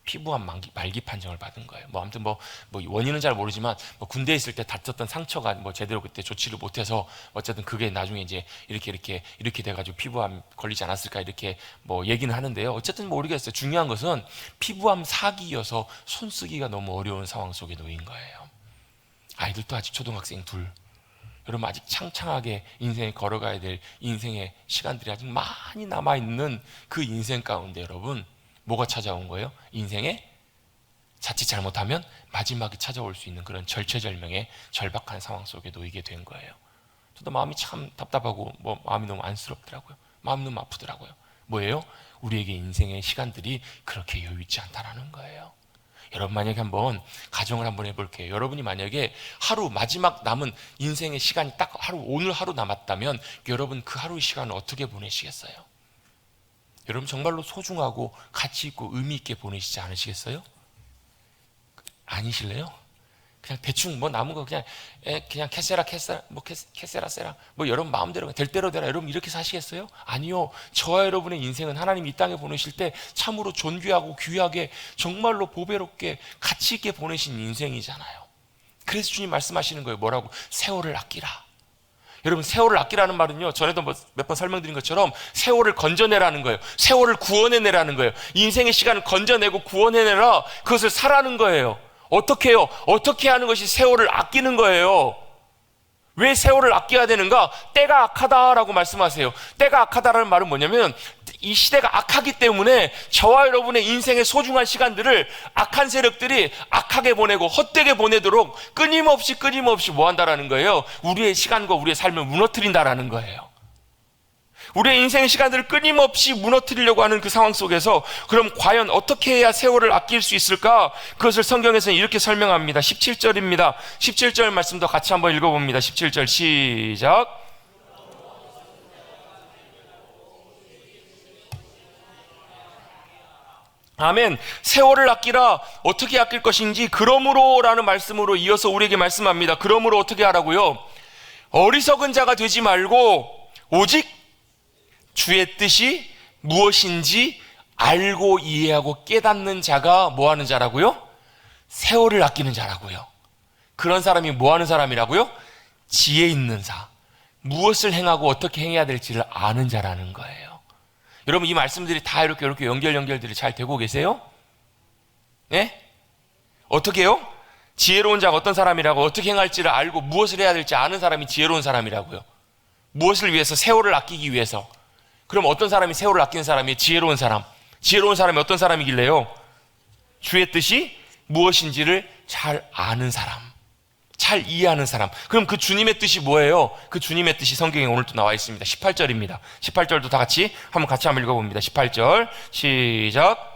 피부암 말기 판정을 받은 거예요. 아무튼 원인은 잘 모르지만 군대에 있을 때 다쳤던 상처가 제대로 그때 조치를 못해서 어쨌든 그게 나중에 이제 이렇게 돼가지고 피부암 걸리지 않았을까 이렇게 얘기는 하는데요. 어쨌든 모르겠어요. 중요한 것은 피부암 4기여서 손 쓰기가 너무 어려운 상황 속에 놓인 거예요. 아이들도 아직 초등학생 둘. 여러분, 아직 창창하게 인생에 걸어가야 될 인생의 시간들이 아직 많이 남아있는 그 인생 가운데 여러분, 뭐가 찾아온 거예요? 인생에 자칫 잘못하면 마지막이 찾아올 수 있는 그런 절체절명의 절박한 상황 속에 놓이게 된 거예요. 저도 마음이 참 답답하고 마음이 너무 안쓰럽더라고요. 마음 너무 아프더라고요. 뭐예요? 우리에게 인생의 시간들이 그렇게 여유 있지 않다라는 거예요. 여러분 만약에 한번 가정을 한번 해볼게요. 여러분이 만약에 하루 마지막 남은 인생의 시간이 딱 오늘 하루 남았다면 여러분 그 하루의 시간을 어떻게 보내시겠어요? 여러분 정말로 소중하고 가치 있고 의미 있게 보내시지 않으시겠어요? 아니실래요? 그냥 대충 남은 거 그냥 캐세라 캐세라 여러분 마음대로 될 대로 되라 여러분 이렇게 사시겠어요? 아니요. 저와 여러분의 인생은 하나님 이 땅에 보내실 때 참으로 존귀하고 귀하게 정말로 보배롭게 가치 있게 보내신 인생이잖아요. 그래서 주님 말씀하시는 거예요. 뭐라고? 세월을 아끼라. 여러분 세월을 아끼라는 말은요, 전에도 몇 번 설명드린 것처럼 세월을 건져내라는 거예요. 세월을 구원해내라는 거예요. 인생의 시간을 건져내고 구원해내라. 그것을 사라는 거예요. 어떻게 해요? 어떻게 하는 것이 세월을 아끼는 거예요. 왜 세월을 아껴야 되는가? 때가 악하다라고 말씀하세요. 때가 악하다라는 말은 뭐냐면 이 시대가 악하기 때문에 저와 여러분의 인생의 소중한 시간들을 악한 세력들이 악하게 보내고 헛되게 보내도록 끊임없이 뭐 한다라는 거예요? 우리의 시간과 우리의 삶을 무너뜨린다라는 거예요. 우리의 인생의 시간들을 끊임없이 무너뜨리려고 하는 그 상황 속에서 그럼 과연 어떻게 해야 세월을 아낄 수 있을까? 그것을 성경에서는 이렇게 설명합니다. 17절입니다. 17절 말씀도 같이 한번 읽어봅니다. 17절 시작. 아멘. 세월을 아끼라. 어떻게 아낄 것인지 그러므로라는 말씀으로 이어서 우리에게 말씀합니다. 그러므로 어떻게 하라고요? 어리석은 자가 되지 말고 오직 주의 뜻이 무엇인지 알고 이해하고 깨닫는 자가 뭐 하는 자라고요? 세월을 아끼는 자라고요. 그런 사람이 뭐 하는 사람이라고요? 지혜 있는 자. 무엇을 행하고 어떻게 행해야 될지를 아는 자라는 거예요. 여러분 이 말씀들이 다 이렇게 연결들이 잘 되고 계세요? 네? 어떻게 해요? 지혜로운 자가 어떤 사람이라고 어떻게 행할지를 알고 무엇을 해야 될지 아는 사람이 지혜로운 사람이라고요. 무엇을 위해서? 세월을 아끼기 위해서. 그럼 어떤 사람이 세월을 아끼는 사람이 지혜로운 사람? 지혜로운 사람이 어떤 사람이길래요? 주의 뜻이 무엇인지를 잘 아는 사람, 잘 이해하는 사람. 그럼 그 주님의 뜻이 뭐예요? 그 주님의 뜻이 성경에 오늘 또 나와 있습니다. 18절입니다. 18절도 다 같이 한번 읽어봅니다. 18절 시작.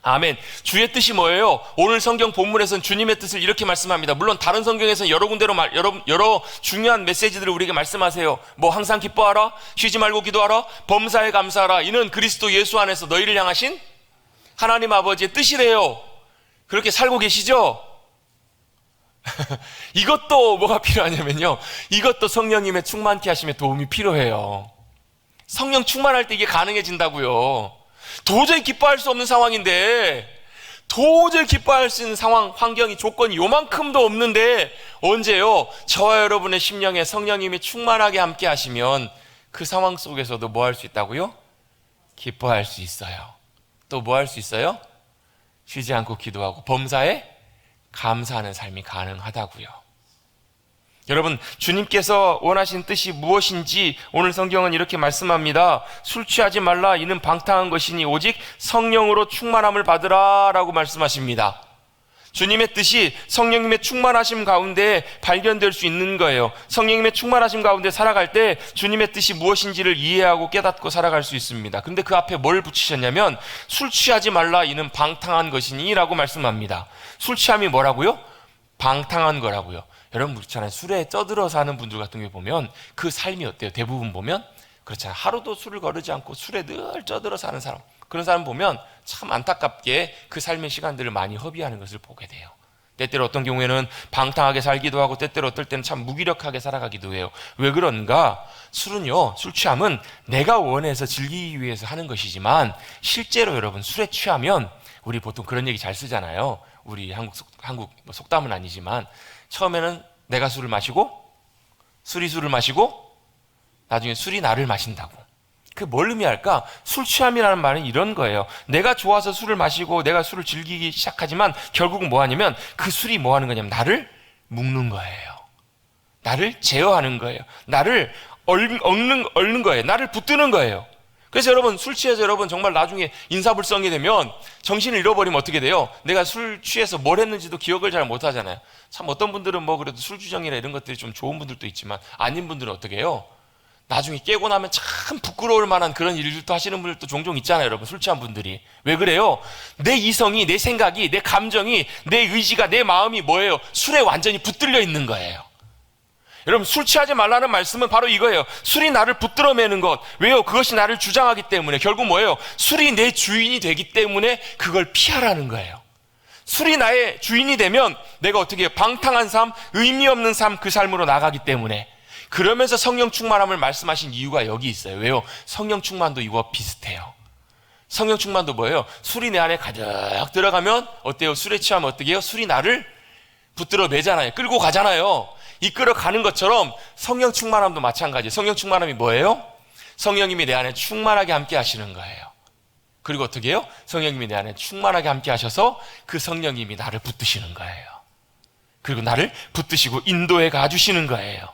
아멘. 주의 뜻이 뭐예요? 오늘 성경 본문에서는 주님의 뜻을 이렇게 말씀합니다. 물론 다른 성경에서는 여러 군데로 여러 중요한 메시지들을 우리에게 말씀하세요. 항상 기뻐하라, 쉬지 말고 기도하라, 범사에 감사하라. 이는 그리스도 예수 안에서 너희를 향하신 하나님 아버지의 뜻이래요. 그렇게 살고 계시죠? 이것도 뭐가 필요하냐면요, 이것도 성령님의 충만케 하심에 도움이 필요해요. 성령 충만할 때 이게 가능해진다고요. 도저히 기뻐할 수 없는 상황인데, 도저히 기뻐할 수 있는 상황, 환경이, 조건이 요만큼도 없는데 언제요? 저와 여러분의 심령에 성령님이 충만하게 함께 하시면 그 상황 속에서도 뭐 할 수 있다고요? 기뻐할 수 있어요. 또 뭐 할 수 있어요? 쉬지 않고 기도하고 범사에 감사하는 삶이 가능하다고요. 여러분, 주님께서 원하신 뜻이 무엇인지 오늘 성경은 이렇게 말씀합니다. 술 취하지 말라. 이는 방탕한 것이니 오직 성령으로 충만함을 받으라 라고 말씀하십니다. 주님의 뜻이 성령님의 충만하심 가운데 발견될 수 있는 거예요. 성령님의 충만하심 가운데 살아갈 때 주님의 뜻이 무엇인지를 이해하고 깨닫고 살아갈 수 있습니다. 근데 그 앞에 뭘 붙이셨냐면 술 취하지 말라. 이는 방탕한 것이니 라고 말씀합니다. 술 취함이 뭐라고요? 방탕한 거라고요. 여러분 그렇잖아요. 술에 쪄들어 사는 분들 같은 경우 보면 그 삶이 어때요? 대부분 보면 그렇잖아요. 하루도 술을 거르지 않고 술에 늘 쪄들어 사는 사람, 그런 사람 보면 참 안타깝게 그 삶의 시간들을 많이 허비하는 것을 보게 돼요. 때때로 어떤 경우에는 방탕하게 살기도 하고 때때로 어떨 때는 참 무기력하게 살아가기도 해요. 왜 그런가? 술은요, 술 취함은 내가 원해서 즐기기 위해서 하는 것이지만 실제로 여러분 술에 취하면, 우리 보통 그런 얘기 잘 쓰잖아요. 우리 한국 속담은 아니지만 처음에는 내가 술을 마시고 술이 술을 마시고 나중에 술이 나를 마신다고. 그 뭘 의미할까? 술 취함이라는 말은 이런 거예요. 내가 좋아서 술을 마시고 내가 술을 즐기기 시작하지만 결국은 뭐 하냐면 그 술이 뭐 하는 거냐면 나를 묶는 거예요. 나를 제어하는 거예요. 나를 얽는 거예요. 나를 붙드는 거예요. 그래서 여러분 술 취해서 여러분 정말 나중에 인사불성이 되면 정신을 잃어버리면 어떻게 돼요? 내가 술 취해서 뭘 했는지도 기억을 잘 못하잖아요. 참 어떤 분들은 뭐 그래도 술주정이나 이런 것들이 좀 좋은 분들도 있지만 아닌 분들은 어떻게 해요? 나중에 깨고 나면 참 부끄러울 만한 그런 일들도 하시는 분들도 종종 있잖아요, 여러분. 술 취한 분들이. 왜 그래요? 내 이성이, 내 생각이, 내 감정이, 내 의지가, 내 마음이 뭐예요? 술에 완전히 붙들려 있는 거예요. 여러분, 술 취하지 말라는 말씀은 바로 이거예요. 술이 나를 붙들어매는 것. 왜요? 그것이 나를 주장하기 때문에. 결국 뭐예요? 술이 내 주인이 되기 때문에 그걸 피하라는 거예요. 술이 나의 주인이 되면 내가 어떻게 해요? 방탕한 삶, 의미 없는 삶, 그 삶으로 나가기 때문에. 그러면서 성령 충만함을 말씀하신 이유가 여기 있어요. 왜요? 성령 충만도 이거와 비슷해요. 성령 충만도 뭐예요? 술이 내 안에 가득 들어가면 어때요? 술에 취하면 어떻게 해요? 술이 나를 붙들어 매잖아요. 끌고 가잖아요. 이끌어 가는 것처럼 성령 충만함도 마찬가지예요. 성령 충만함이 뭐예요? 성령님이 내 안에 충만하게 함께 하시는 거예요. 그리고 어떻게 해요? 성령님이 내 안에 충만하게 함께 하셔서 그 성령님이 나를 붙드시는 거예요. 그리고 나를 붙드시고 인도해 가주시는 거예요.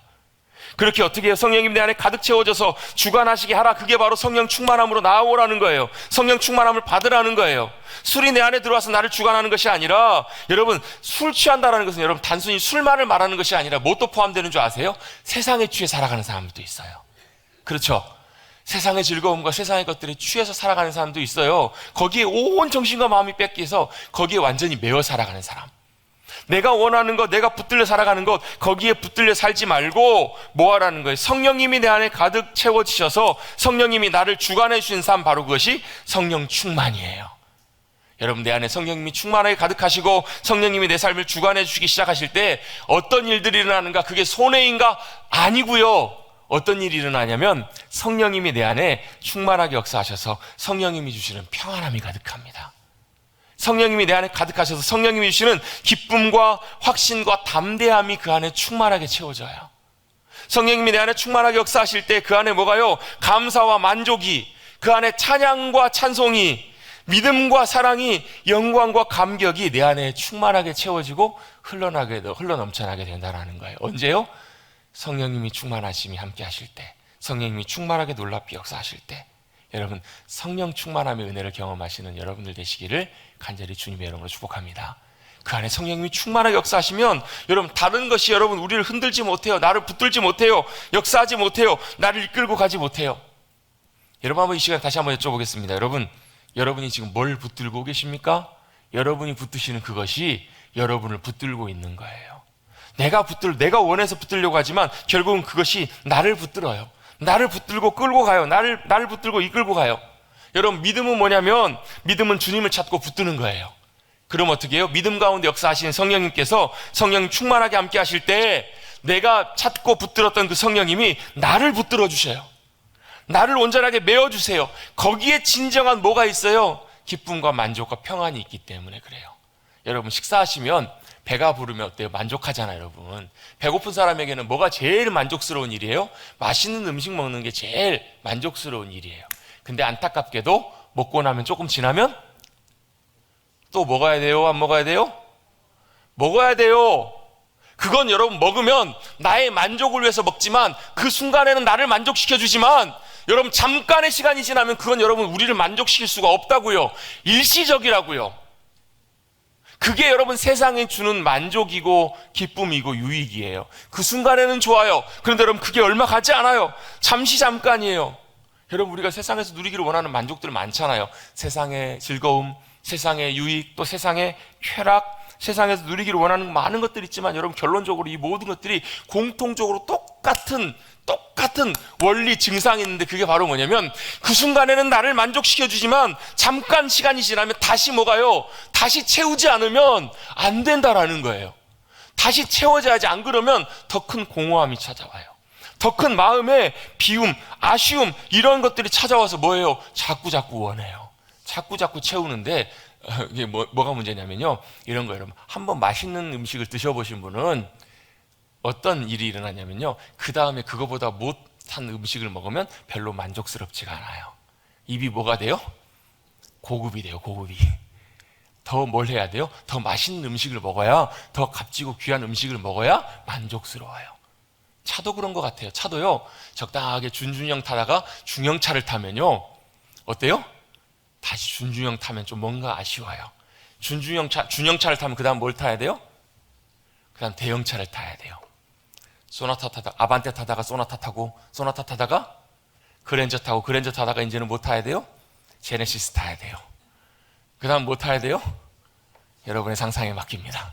그렇게 어떻게 해요? 성령님 내 안에 가득 채워져서 주관하시게 하라. 그게 바로 성령 충만함으로 나오라는 거예요. 성령 충만함을 받으라는 거예요. 술이 내 안에 들어와서 나를 주관하는 것이 아니라, 여러분 술 취한다는 것은 여러분 단순히 술만을 말하는 것이 아니라 뭐 또 포함되는 줄 아세요? 세상에 취해 살아가는 사람도 있어요. 그렇죠? 세상의 즐거움과 세상의 것들에 취해서 살아가는 사람도 있어요. 거기에 온 정신과 마음이 뺏겨서 거기에 완전히 매여 살아가는 사람. 내가 원하는 것, 내가 붙들려 살아가는 것, 거기에 붙들려 살지 말고 뭐 하라는 거예요? 성령님이 내 안에 가득 채워지셔서 성령님이 나를 주관해 주신 삶, 바로 그것이 성령 충만이에요. 여러분 내 안에 성령님이 충만하게 가득하시고 성령님이 내 삶을 주관해 주시기 시작하실 때 어떤 일들이 일어나는가? 그게 손해인가? 아니고요. 어떤 일이 일어나냐면 성령님이 내 안에 충만하게 역사하셔서 성령님이 주시는 평안함이 가득합니다. 성령님이 내 안에 가득하셔서 성령님이 주시는 기쁨과 확신과 담대함이 그 안에 충만하게 채워져요. 성령님이 내 안에 충만하게 역사하실 때 그 안에 뭐가요? 감사와 만족이, 그 안에 찬양과 찬송이, 믿음과 사랑이, 영광과 감격이 내 안에 충만하게 채워지고 흘러넘쳐나게 된다는 거예요. 언제요? 성령님이 충만하심이 함께 하실 때, 성령님이 충만하게 놀랍게 역사하실 때, 여러분 성령 충만함의 은혜를 경험하시는 여러분들 되시기를 간절히 주님의 이름으로 축복합니다. 그 안에 성령님이 충만하게 역사하시면 여러분 다른 것이 여러분 우리를 흔들지 못해요. 나를 붙들지 못해요. 역사하지 못해요. 나를 이끌고 가지 못해요. 여러분 한번 이 시간 다시 한번 여쭤보겠습니다. 여러분이 지금 뭘 붙들고 계십니까? 여러분이 붙드시는 그것이 여러분을 붙들고 있는 거예요. 내가 원해서 붙들려고 하지만 결국은 그것이 나를 붙들어요. 나를 붙들고 끌고 가요. 나를 붙들고 이끌고 가요. 여러분 믿음은 뭐냐면, 믿음은 주님을 찾고 붙드는 거예요. 그럼 어떻게 해요? 믿음 가운데 역사하시는 성령님께서 성령님 충만하게 함께 하실 때 내가 찾고 붙들었던 그 성령님이 나를 붙들어 주셔요. 나를 온전하게 메워주세요. 거기에 진정한 뭐가 있어요? 기쁨과 만족과 평안이 있기 때문에 그래요. 여러분 식사하시면 배가 부르면 어때요? 만족하잖아요, 여러분. 배고픈 사람에게는 뭐가 제일 만족스러운 일이에요? 맛있는 음식 먹는 게 제일 만족스러운 일이에요. 근데 안타깝게도 먹고 나면 조금 지나면 또 먹어야 돼요? 안 먹어야 돼요? 먹어야 돼요. 그건 여러분 먹으면 나의 만족을 위해서 먹지만 그 순간에는 나를 만족시켜주지만 여러분 잠깐의 시간이 지나면 그건 여러분 우리를 만족시킬 수가 없다고요. 일시적이라고요. 그게 여러분 세상에 주는 만족이고 기쁨이고 유익이에요. 그 순간에는 좋아요. 그런데 여러분 그게 얼마 가지 않아요. 잠깐이에요. 여러분 우리가 세상에서 누리기를 원하는 만족들 많잖아요. 세상의 즐거움, 세상의 유익, 또 세상의 쾌락, 세상에서 누리기를 원하는 많은 것들이 있지만 여러분 결론적으로 이 모든 것들이 공통적으로 똑같은 원리 증상이 있는데 그게 바로 뭐냐면 그 순간에는 나를 만족시켜주지만 잠깐 시간이 지나면 다시 뭐가요? 다시 채우지 않으면 안 된다라는 거예요. 다시 채워져야지. 안 그러면 더 큰 공허함이 찾아와요. 더 큰 마음의 비움, 아쉬움 이런 것들이 찾아와서 뭐예요? 자꾸 원해요. 자꾸 채우는데 이게 뭐가 문제냐면요. 이런 거예요. 여러분 한번 맛있는 음식을 드셔보신 분은 어떤 일이 일어나냐면요. 그 다음에 그거보다 못한 음식을 먹으면 별로 만족스럽지가 않아요. 입이 뭐가 돼요? 고급이 돼요. 고급이. 더 뭘 해야 돼요? 더 맛있는 음식을 먹어야, 더 값지고 귀한 음식을 먹어야 만족스러워요. 차도 그런 것 같아요. 차도요 적당하게 준준형 타다가 중형차를 타면요 어때요? 다시 준중형 타면 좀 뭔가 아쉬워요. 준형차를 타면 그 다음 뭘 타야 돼요? 그 다음 대형차를 타야 돼요. 소나타 타다가 아반떼 타다가 소나타 타고, 소나타 타다가 그랜저 타고, 그랜저 타다가 이제는 뭐 타야 돼요? 제네시스 타야 돼요. 그 다음 뭐 타야 돼요? 여러분의 상상에 맡깁니다.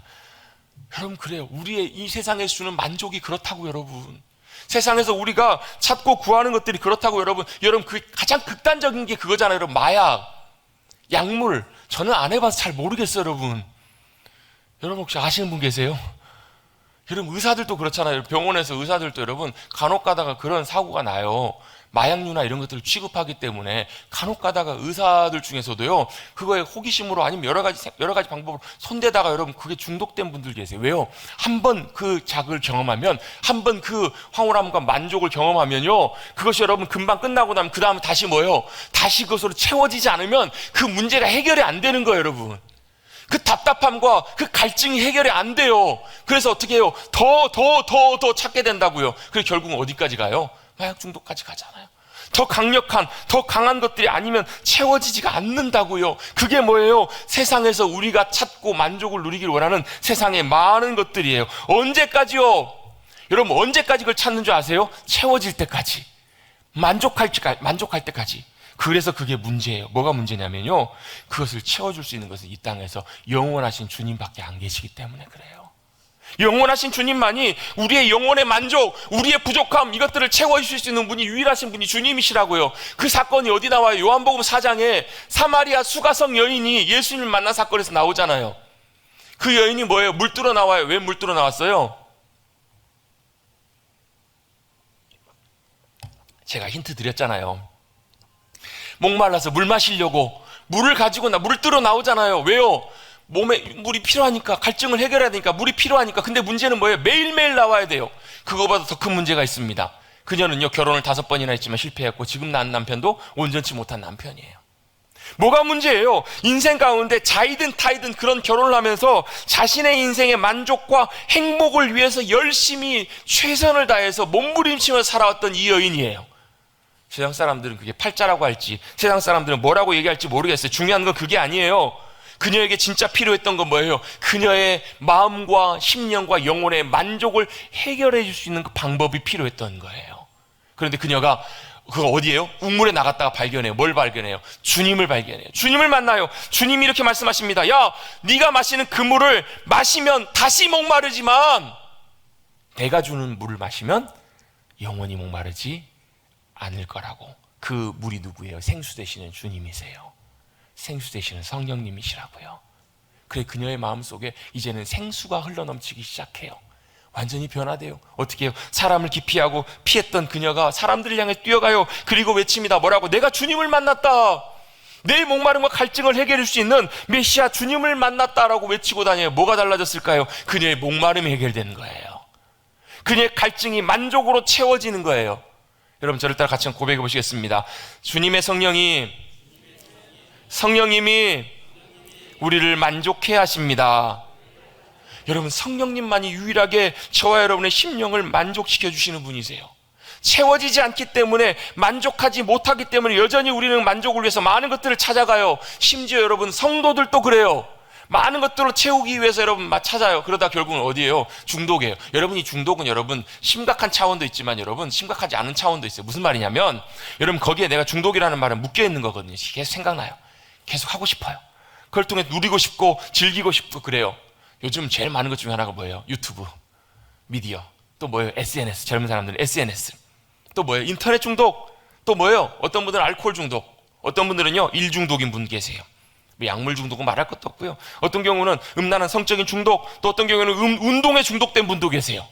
여러분, 그래요. 우리의 이 세상에서 주는 만족이 그렇다고, 여러분. 세상에서 우리가 찾고 구하는 것들이 그렇다고, 여러분. 여러분, 그 가장 극단적인 게 그거잖아요, 여러분. 마약, 약물. 저는 안 해봐서 잘 모르겠어요, 여러분. 여러분 혹시 아시는 분 계세요? 여러분, 의사들도 그렇잖아요. 병원에서 의사들도 여러분 간혹 가다가 그런 사고가 나요. 마약류나 이런 것들을 취급하기 때문에 간혹 가다가 의사들 중에서도요, 그거에 호기심으로 아니면 여러 가지 방법으로 손대다가 여러분 그게 중독된 분들 계세요. 왜요? 한번 그 자극을 경험하면, 한번 그 황홀함과 만족을 경험하면요, 그것이 여러분 금방 끝나고 나면 그 다음에 다시 뭐예요? 다시 그것으로 채워지지 않으면 그 문제가 해결이 안 되는 거예요, 여러분. 그 답답함과 그 갈증이 해결이 안 돼요. 그래서 어떻게 해요? 더 찾게 된다고요. 그래서 결국은 어디까지 가요? 마약 중독까지 가잖아요. 더 강력한, 더 강한 것들이 아니면 채워지지가 않는다고요. 그게 뭐예요? 세상에서 우리가 찾고 만족을 누리길 원하는 세상의 많은 것들이에요. 언제까지요? 여러분, 언제까지 그걸 찾는 줄 아세요? 채워질 때까지, 만족할 때까지. 그래서 그게 문제예요. 뭐가 문제냐면요, 그것을 채워줄 수 있는 것은 이 땅에서 영원하신 주님밖에 안 계시기 때문에 그래요. 영원하신 주님만이 우리의 영혼의 만족, 우리의 부족함, 이것들을 채워주실 수 있는 분이, 유일하신 분이 주님이시라고요. 그 사건이 어디 나와요? 요한복음 4장에 사마리아 수가성 여인이 예수님을 만난 사건에서 나오잖아요. 그 여인이 뭐예요? 물 뚫어 나와요. 왜 물 뚫어 나왔어요? 제가 힌트 드렸잖아요. 목말라서 물 마시려고 물을 뚫어 나오잖아요. 왜요? 몸에 물이 필요하니까, 갈증을 해결해야 되니까 물이 필요하니까. 근데 문제는 뭐예요? 매일매일 나와야 돼요. 그거보다 더 큰 문제가 있습니다. 그녀는요, 결혼을 5번이나 했지만 실패했고 지금 낳은 남편도 온전치 못한 남편이에요. 뭐가 문제예요? 인생 가운데 자이든 타이든 그런 결혼을 하면서 자신의 인생의 만족과 행복을 위해서 열심히 최선을 다해서 몸부림치며 살아왔던 이 여인이에요. 세상 사람들은 그게 팔자라고 할지, 세상 사람들은 뭐라고 얘기할지 모르겠어요. 중요한 건 그게 아니에요. 그녀에게 진짜 필요했던 건 뭐예요? 그녀의 마음과 심령과 영혼의 만족을 해결해 줄 수 있는 그 방법이 필요했던 거예요. 그런데 그녀가 그거 어디예요? 우물에 나갔다가 발견해요. 뭘 발견해요? 주님을 발견해요. 주님을 만나요. 주님이 이렇게 말씀하십니다. 야, 네가 마시는 그 물을 마시면 다시 목마르지만 내가 주는 물을 마시면 영원히 목마르지 않을 거라고. 그 물이 누구예요? 생수 되시는 주님이세요. 생수 되시는 성령님이시라고요. 그래, 그녀의 마음속에 이제는 생수가 흘러넘치기 시작해요. 완전히 변화돼요. 어떻게 해요? 사람을 기피하고 피했던 그녀가 사람들을 향해 뛰어가요. 그리고 외칩니다. 뭐라고? 내가 주님을 만났다. 내 목마름과 갈증을 해결해 줄 수 있는 메시아 주님을 만났다라고 외치고 다녀요. 뭐가 달라졌을까요? 그녀의 목마름이 해결되는 거예요. 그녀의 갈증이 만족으로 채워지는 거예요. 여러분, 저를 따라 같이 고백해 보시겠습니다. 주님의 성령님이 우리를 만족해 하십니다. 여러분, 성령님만이 유일하게 저와 여러분의 심령을 만족시켜 주시는 분이세요. 채워지지 않기 때문에, 만족하지 못하기 때문에 여전히 우리는 만족을 위해서 많은 것들을 찾아가요. 심지어 여러분, 성도들도 그래요. 많은 것들을 채우기 위해서 여러분 찾아요. 그러다 결국은 어디예요? 중독이에요. 여러분, 이 중독은 여러분 심각한 차원도 있지만 여러분 심각하지 않은 차원도 있어요. 무슨 말이냐면, 여러분 거기에 내가 중독이라는 말은 묶여 있는 거거든요. 계속 생각나요. 계속 하고 싶어요. 그걸 통해 누리고 싶고 즐기고 싶고 그래요. 요즘 제일 많은 것 중에 하나가 뭐예요? 유튜브, 미디어, 또 뭐예요? SNS. 젊은 사람들은 SNS. 또 뭐예요? 인터넷 중독. 또 뭐예요? 어떤 분들은 알코올 중독, 어떤 분들은요 일 중독인 분 계세요. 약물 중독은 말할 것도 없고요. 어떤 경우는 음란한 성적인 중독, 또 어떤 경우는 운동에 중독된 분도 계세요.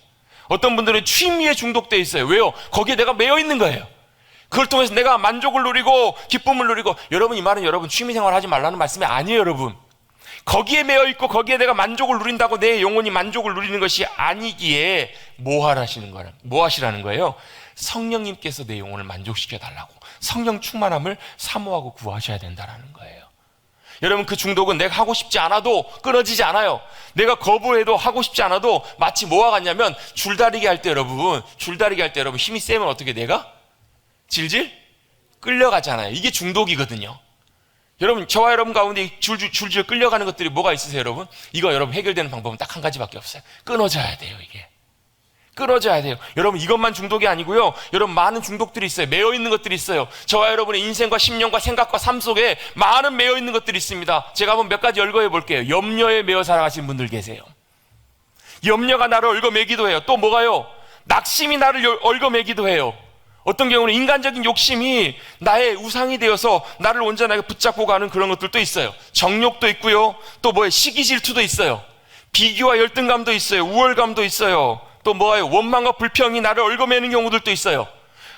어떤 분들은 취미에 중독돼 있어요. 왜요? 거기에 내가 매여 있는 거예요. 그걸 통해서 내가 만족을 누리고 기쁨을 누리고. 여러분, 이 말은 여러분 취미생활 하지 말라는 말씀이 아니에요. 여러분, 거기에 매여 있고 거기에 내가 만족을 누린다고 내 영혼이 만족을 누리는 것이 아니기에 뭐 하시라는 거예요? 성령님께서 내 영혼을 만족시켜 달라고, 성령 충만함을 사모하고 구하셔야 된다는 거예요. 여러분, 그 중독은 내가 하고 싶지 않아도 끊어지지 않아요. 내가 거부해도 하고 싶지 않아도 마치 뭐와 같냐면, 줄다리기 할 때 여러분 힘이 세면 어떻게 내가 질질 끌려가잖아요. 이게 중독이거든요. 여러분, 저와 여러분 가운데 줄줄 끌려가는 것들이 뭐가 있으세요, 여러분? 이거 여러분 해결되는 방법은 딱 한 가지밖에 없어요. 끊어져야 돼요, 이게. 끊어져야 돼요. 여러분, 이것만 중독이 아니고요. 여러분, 많은 중독들이 있어요. 매여 있는 것들이 있어요. 저와 여러분의 인생과 심령과 생각과 삶 속에 많은 매여 있는 것들이 있습니다. 제가 한번 몇 가지 열거해 볼게요. 염려에 매여 살아가신 분들 계세요. 염려가 나를 얽어매기도 해요. 또 뭐가요? 낙심이 나를 얽어매기도 해요. 어떤 경우는 인간적인 욕심이 나의 우상이 되어서 나를 온전하게 붙잡고 가는 그런 것들도 있어요. 정욕도 있고요. 또 뭐예요? 시기 질투도 있어요. 비교와 열등감도 있어요. 우월감도 있어요. 또 뭐예요? 원망과 불평이 나를 얽어매는 경우들도 있어요.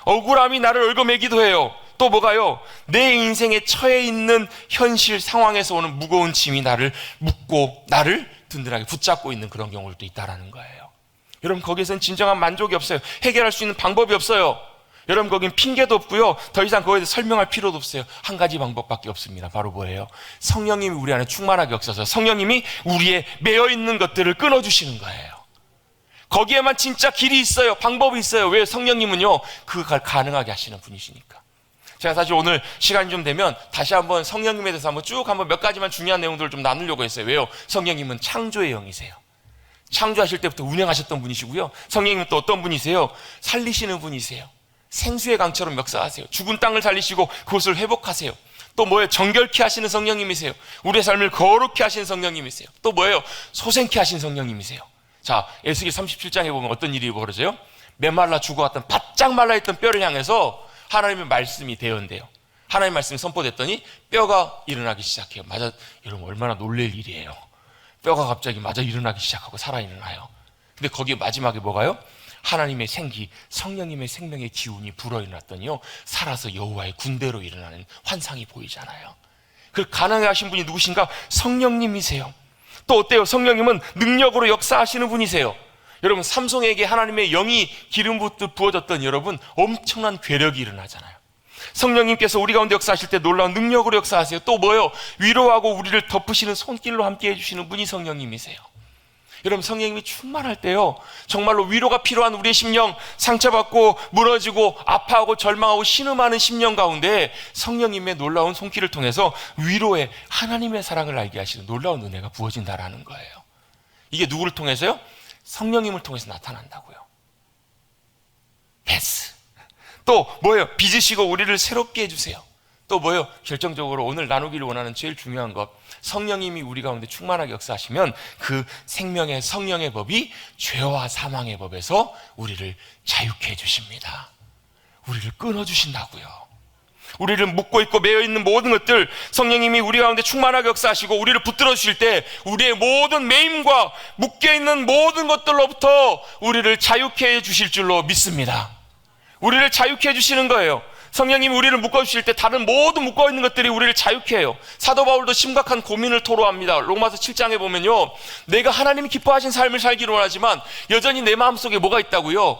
억울함이 나를 얽어매기도 해요. 또 뭐가요? 내 인생에 처해 있는 현실 상황에서 오는 무거운 짐이 나를 묶고 나를 든든하게 붙잡고 있는 그런 경우들도 있다라는 거예요. 여러분, 거기에서는 진정한 만족이 없어요. 해결할 수 있는 방법이 없어요. 여러분, 거긴 핑계도 없고요. 더 이상 거기에 대해서 설명할 필요도 없어요. 한 가지 방법밖에 없습니다. 바로 뭐예요? 성령님이 우리 안에 충만하게 역사서 성령님이 우리의 매여있는 것들을 끊어주시는 거예요. 거기에만 진짜 길이 있어요. 방법이 있어요. 왜? 성령님은요, 그걸 가능하게 하시는 분이시니까. 제가 사실 오늘 시간이 좀 되면 다시 한번 성령님에 대해서 한번 몇 가지만 중요한 내용들을 좀 나누려고 했어요. 왜요? 성령님은 창조의 영이세요. 창조하실 때부터 운행하셨던 분이시고요. 성령님은 또 어떤 분이세요? 살리시는 분이세요. 생수의 강처럼 역사하세요. 죽은 땅을 살리시고 그것을 회복하세요. 또 뭐예요? 정결케 하시는 성령님이세요. 우리의 삶을 거룩케 하시는 성령님이세요. 또 뭐예요? 소생케 하신 성령님이세요. 자, 에스겔 37장에 보면 어떤 일이 벌어져요? 메말라 죽어왔던 바짝 말라있던 뼈를 향해서 하나님의 말씀이 대언돼요. 하나님의 말씀이 선포됐더니 뼈가 일어나기 시작해요. 맞아, 여러분, 얼마나 놀랄 일이에요. 뼈가 갑자기 맞아 일어나기 시작하고 살아 일어나요. 근데 거기에 마지막에 뭐가요? 하나님의 생기, 성령님의 생명의 기운이 불어일어났더니요, 살아서 여호와의 군대로 일어나는 환상이 보이잖아요. 그 가능하게 하신 분이 누구신가? 성령님이세요. 또 어때요? 성령님은 능력으로 역사하시는 분이세요. 여러분, 삼손에게 하나님의 영이 기름 붓듯 부어졌던 여러분, 엄청난 괴력이 일어나잖아요. 성령님께서 우리 가운데 역사하실 때 놀라운 능력으로 역사하세요. 또 뭐예요? 위로하고 우리를 덮으시는 손길로 함께 해주시는 분이 성령님이세요. 여러분, 성령님이 충만할 때요, 정말로 위로가 필요한 우리의 심령, 상처받고 무너지고 아파하고 절망하고 신음하는 심령 가운데 성령님의 놀라운 손길을 통해서 위로의 하나님의 사랑을 알게 하시는 놀라운 은혜가 부어진다라는 거예요. 이게 누구를 통해서요? 성령님을 통해서 나타난다고요. 패스. 또 뭐예요? 빚으시고 우리를 새롭게 해주세요. 또 뭐예요? 결정적으로 오늘 나누기를 원하는 제일 중요한 것, 성령님이 우리 가운데 충만하게 역사하시면 그 생명의 성령의 법이 죄와 사망의 법에서 우리를 자유케 해주십니다. 우리를 끊어주신다고요. 우리를 묶고 있고 매여 있는 모든 것들, 성령님이 우리 가운데 충만하게 역사하시고 우리를 붙들어 주실 때 우리의 모든 매임과 묶여 있는 모든 것들로부터 우리를 자유케 해주실 줄로 믿습니다. 우리를 자유케 해주시는 거예요. 성령님이 우리를 묶어주실 때 다른 모든 묶어있는 것들이 우리를 자유케 해요. 사도 바울도 심각한 고민을 토로합니다. 로마서 7장에 보면요, 내가 하나님이 기뻐하신 삶을 살기를 원하지만 여전히 내 마음속에 뭐가 있다고요?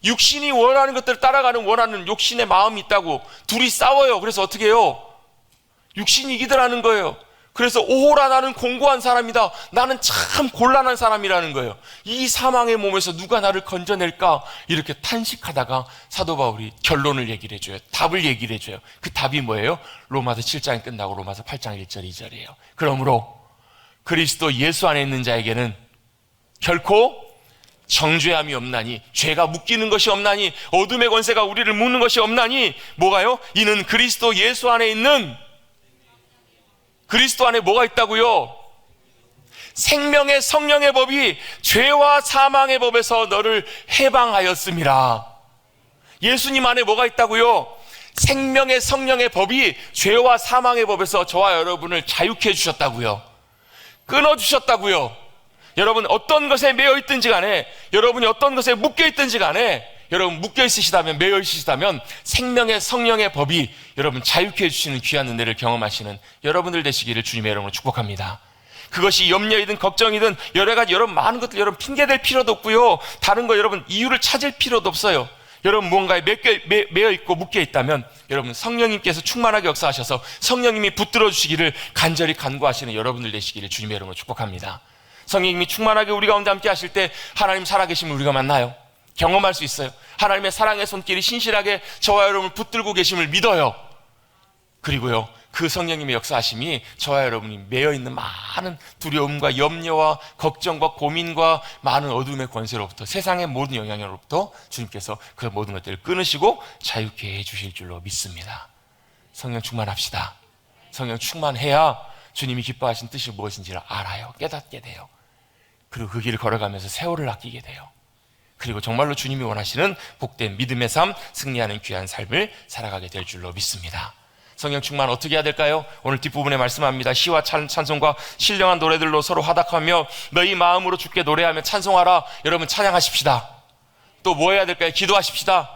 육신이 원하는 것들을 따라가는 원하는 욕심의 마음이 있다고. 둘이 싸워요. 그래서 어떻게 해요? 육신이 이기더라는 거예요. 그래서 오호라, 나는 공고한 사람이다. 나는 참 곤란한 사람이라는 거예요. 이 사망의 몸에서 누가 나를 건져낼까? 이렇게 탄식하다가 사도 바울이 결론을 얘기를 해줘요. 답을 얘기를 해줘요. 그 답이 뭐예요? 로마서 7장이 끝나고 로마서 8장 1절 2절이에요. 그러므로 그리스도 예수 안에 있는 자에게는 결코 정죄함이 없나니, 죄가 묶이는 것이 없나니, 어둠의 권세가 우리를 묶는 것이 없나니, 뭐가요? 이는 그리스도 예수 안에 있는, 그리스도 안에 뭐가 있다고요? 생명의 성령의 법이 죄와 사망의 법에서 너를 해방하였습니다. 예수님 안에 뭐가 있다고요? 생명의 성령의 법이 죄와 사망의 법에서 저와 여러분을 자유케 해주셨다고요. 끊어주셨다고요. 여러분, 어떤 것에 매여 있든지 간에, 여러분이 어떤 것에 묶여 있든지 간에, 여러분 묶여 있으시다면, 매여 있으시다면 생명의 성령의 법이 여러분 자유케 해주시는 귀한 은혜를 경험하시는 여러분들 되시기를 주님의 이름으로 축복합니다. 그것이 염려이든 걱정이든 여러 가지 여러분 많은 것들 여러분 핑계댈 필요도 없고요, 다른 거 여러분 이유를 찾을 필요도 없어요. 여러분 무언가에 매여 있고 묶여 있다면 여러분 성령님께서 충만하게 역사하셔서 성령님이 붙들어 주시기를 간절히 간구하시는 여러분들 되시기를 주님의 이름으로 축복합니다. 성령님이 충만하게 우리 가운데 함께 하실 때 하나님 살아계심을 우리가 만나요. 경험할 수 있어요. 하나님의 사랑의 손길이 신실하게 저와 여러분을 붙들고 계심을 믿어요. 그리고요, 그 성령님의 역사하심이 저와 여러분이 매여있는 많은 두려움과 염려와 걱정과 고민과 많은 어둠의 권세로부터, 세상의 모든 영향으로부터 주님께서 그 모든 것들을 끊으시고 자유케 해주실 줄로 믿습니다. 성령 충만합시다. 성령 충만해야 주님이 기뻐하신 뜻이 무엇인지를 알아요. 깨닫게 돼요. 그리고 그 길을 걸어가면서 세월을 아끼게 돼요. 그리고 정말로 주님이 원하시는 복된 믿음의 삶, 승리하는 귀한 삶을 살아가게 될 줄로 믿습니다. 성령 충만 어떻게 해야 될까요? 오늘 뒷부분에 말씀합니다. 시와 찬송과 신령한 노래들로 서로 화답하며 너희 마음으로 주께 노래하며 찬송하라. 여러분 찬양하십시다. 또 뭐 해야 될까요? 기도하십시다.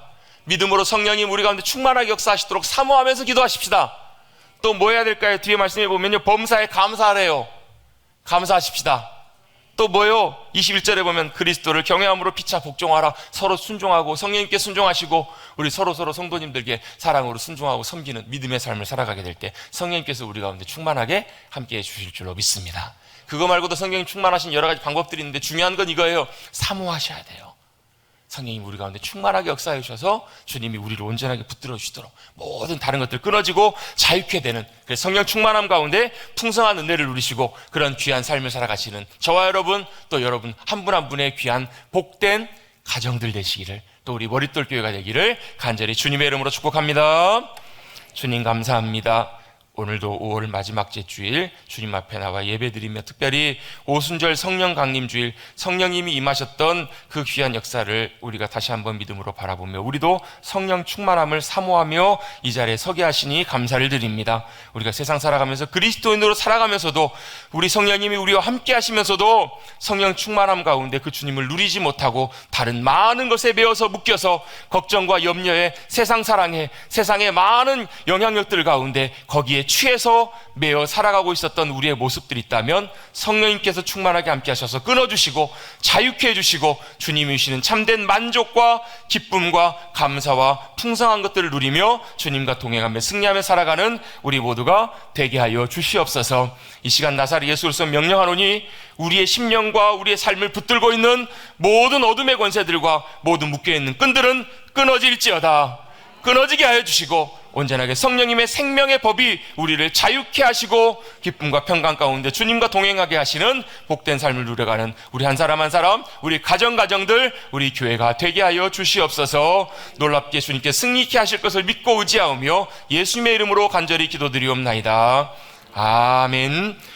믿음으로 성령님 우리 가운데 충만하게 역사하시도록 사모하면서 기도하십시다. 또 뭐 해야 될까요? 뒤에 말씀해 보면요, 범사에 감사하래요. 감사하십시다. 또 뭐요? 21절에 보면 그리스도를 경외함으로 피차 복종하라. 서로 순종하고 성령님께 순종하시고 우리 서로 성도님들께 사랑으로 순종하고 섬기는 믿음의 삶을 살아가게 될 때 성령님께서 우리 가운데 충만하게 함께해 주실 줄로 믿습니다. 그거 말고도 성령님 충만하신 여러 가지 방법들이 있는데 중요한 건 이거예요. 사모하셔야 돼요. 성령님 우리 가운데 충만하게 역사해 주셔서 주님이 우리를 온전하게 붙들어 주시도록 모든 다른 것들 끊어지고 자유케 되는, 그래서 성령 충만함 가운데 풍성한 은혜를 누리시고 그런 귀한 삶을 살아가시는 저와 여러분, 또 여러분 한 분 한 분의 귀한 복된 가정들 되시기를, 또 우리 머릿돌 교회가 되기를 간절히 주님의 이름으로 축복합니다. 주님 감사합니다. 오늘도 5월 마지막 주일 주님 앞에 나와 예배드리며 특별히 오순절 성령 강림 주일, 성령님이 임하셨던 그 귀한 역사를 우리가 다시 한번 믿음으로 바라보며 우리도 성령 충만함을 사모하며 이 자리에 서게 하시니 감사를 드립니다. 우리가 세상 살아가면서 그리스도인으로 살아가면서도 우리 성령님이 우리와 함께 하시면서도 성령 충만함 가운데 그 주님을 누리지 못하고 다른 많은 것에 매여서 묶여서 걱정과 염려에, 세상 사랑에, 세상의 많은 영향력들 가운데 거기에 취해서 매어 살아가고 있었던 우리의 모습들이 있다면 성령님께서 충만하게 함께 하셔서 끊어주시고 자유케 해주시고 주님이 주시는 참된 만족과 기쁨과 감사와 풍성한 것들을 누리며 주님과 동행하며 승리하며 살아가는 우리 모두가 되게 하여 주시옵소서. 이 시간 나사렛 예수 그리스도 명령하노니 우리의 심령과 우리의 삶을 붙들고 있는 모든 어둠의 권세들과 모든 묶여있는 끈들은 끊어질지어다. 끊어지게 하여 주시고 온전하게 성령님의 생명의 법이 우리를 자유케 하시고 기쁨과 평강 가운데 주님과 동행하게 하시는 복된 삶을 누려가는 우리 한 사람 한 사람, 우리 가정들, 우리 교회가 되게 하여 주시옵소서. 놀랍게 주님께 승리케 하실 것을 믿고 의지하오며 예수님의 이름으로 간절히 기도드리옵나이다. 아멘.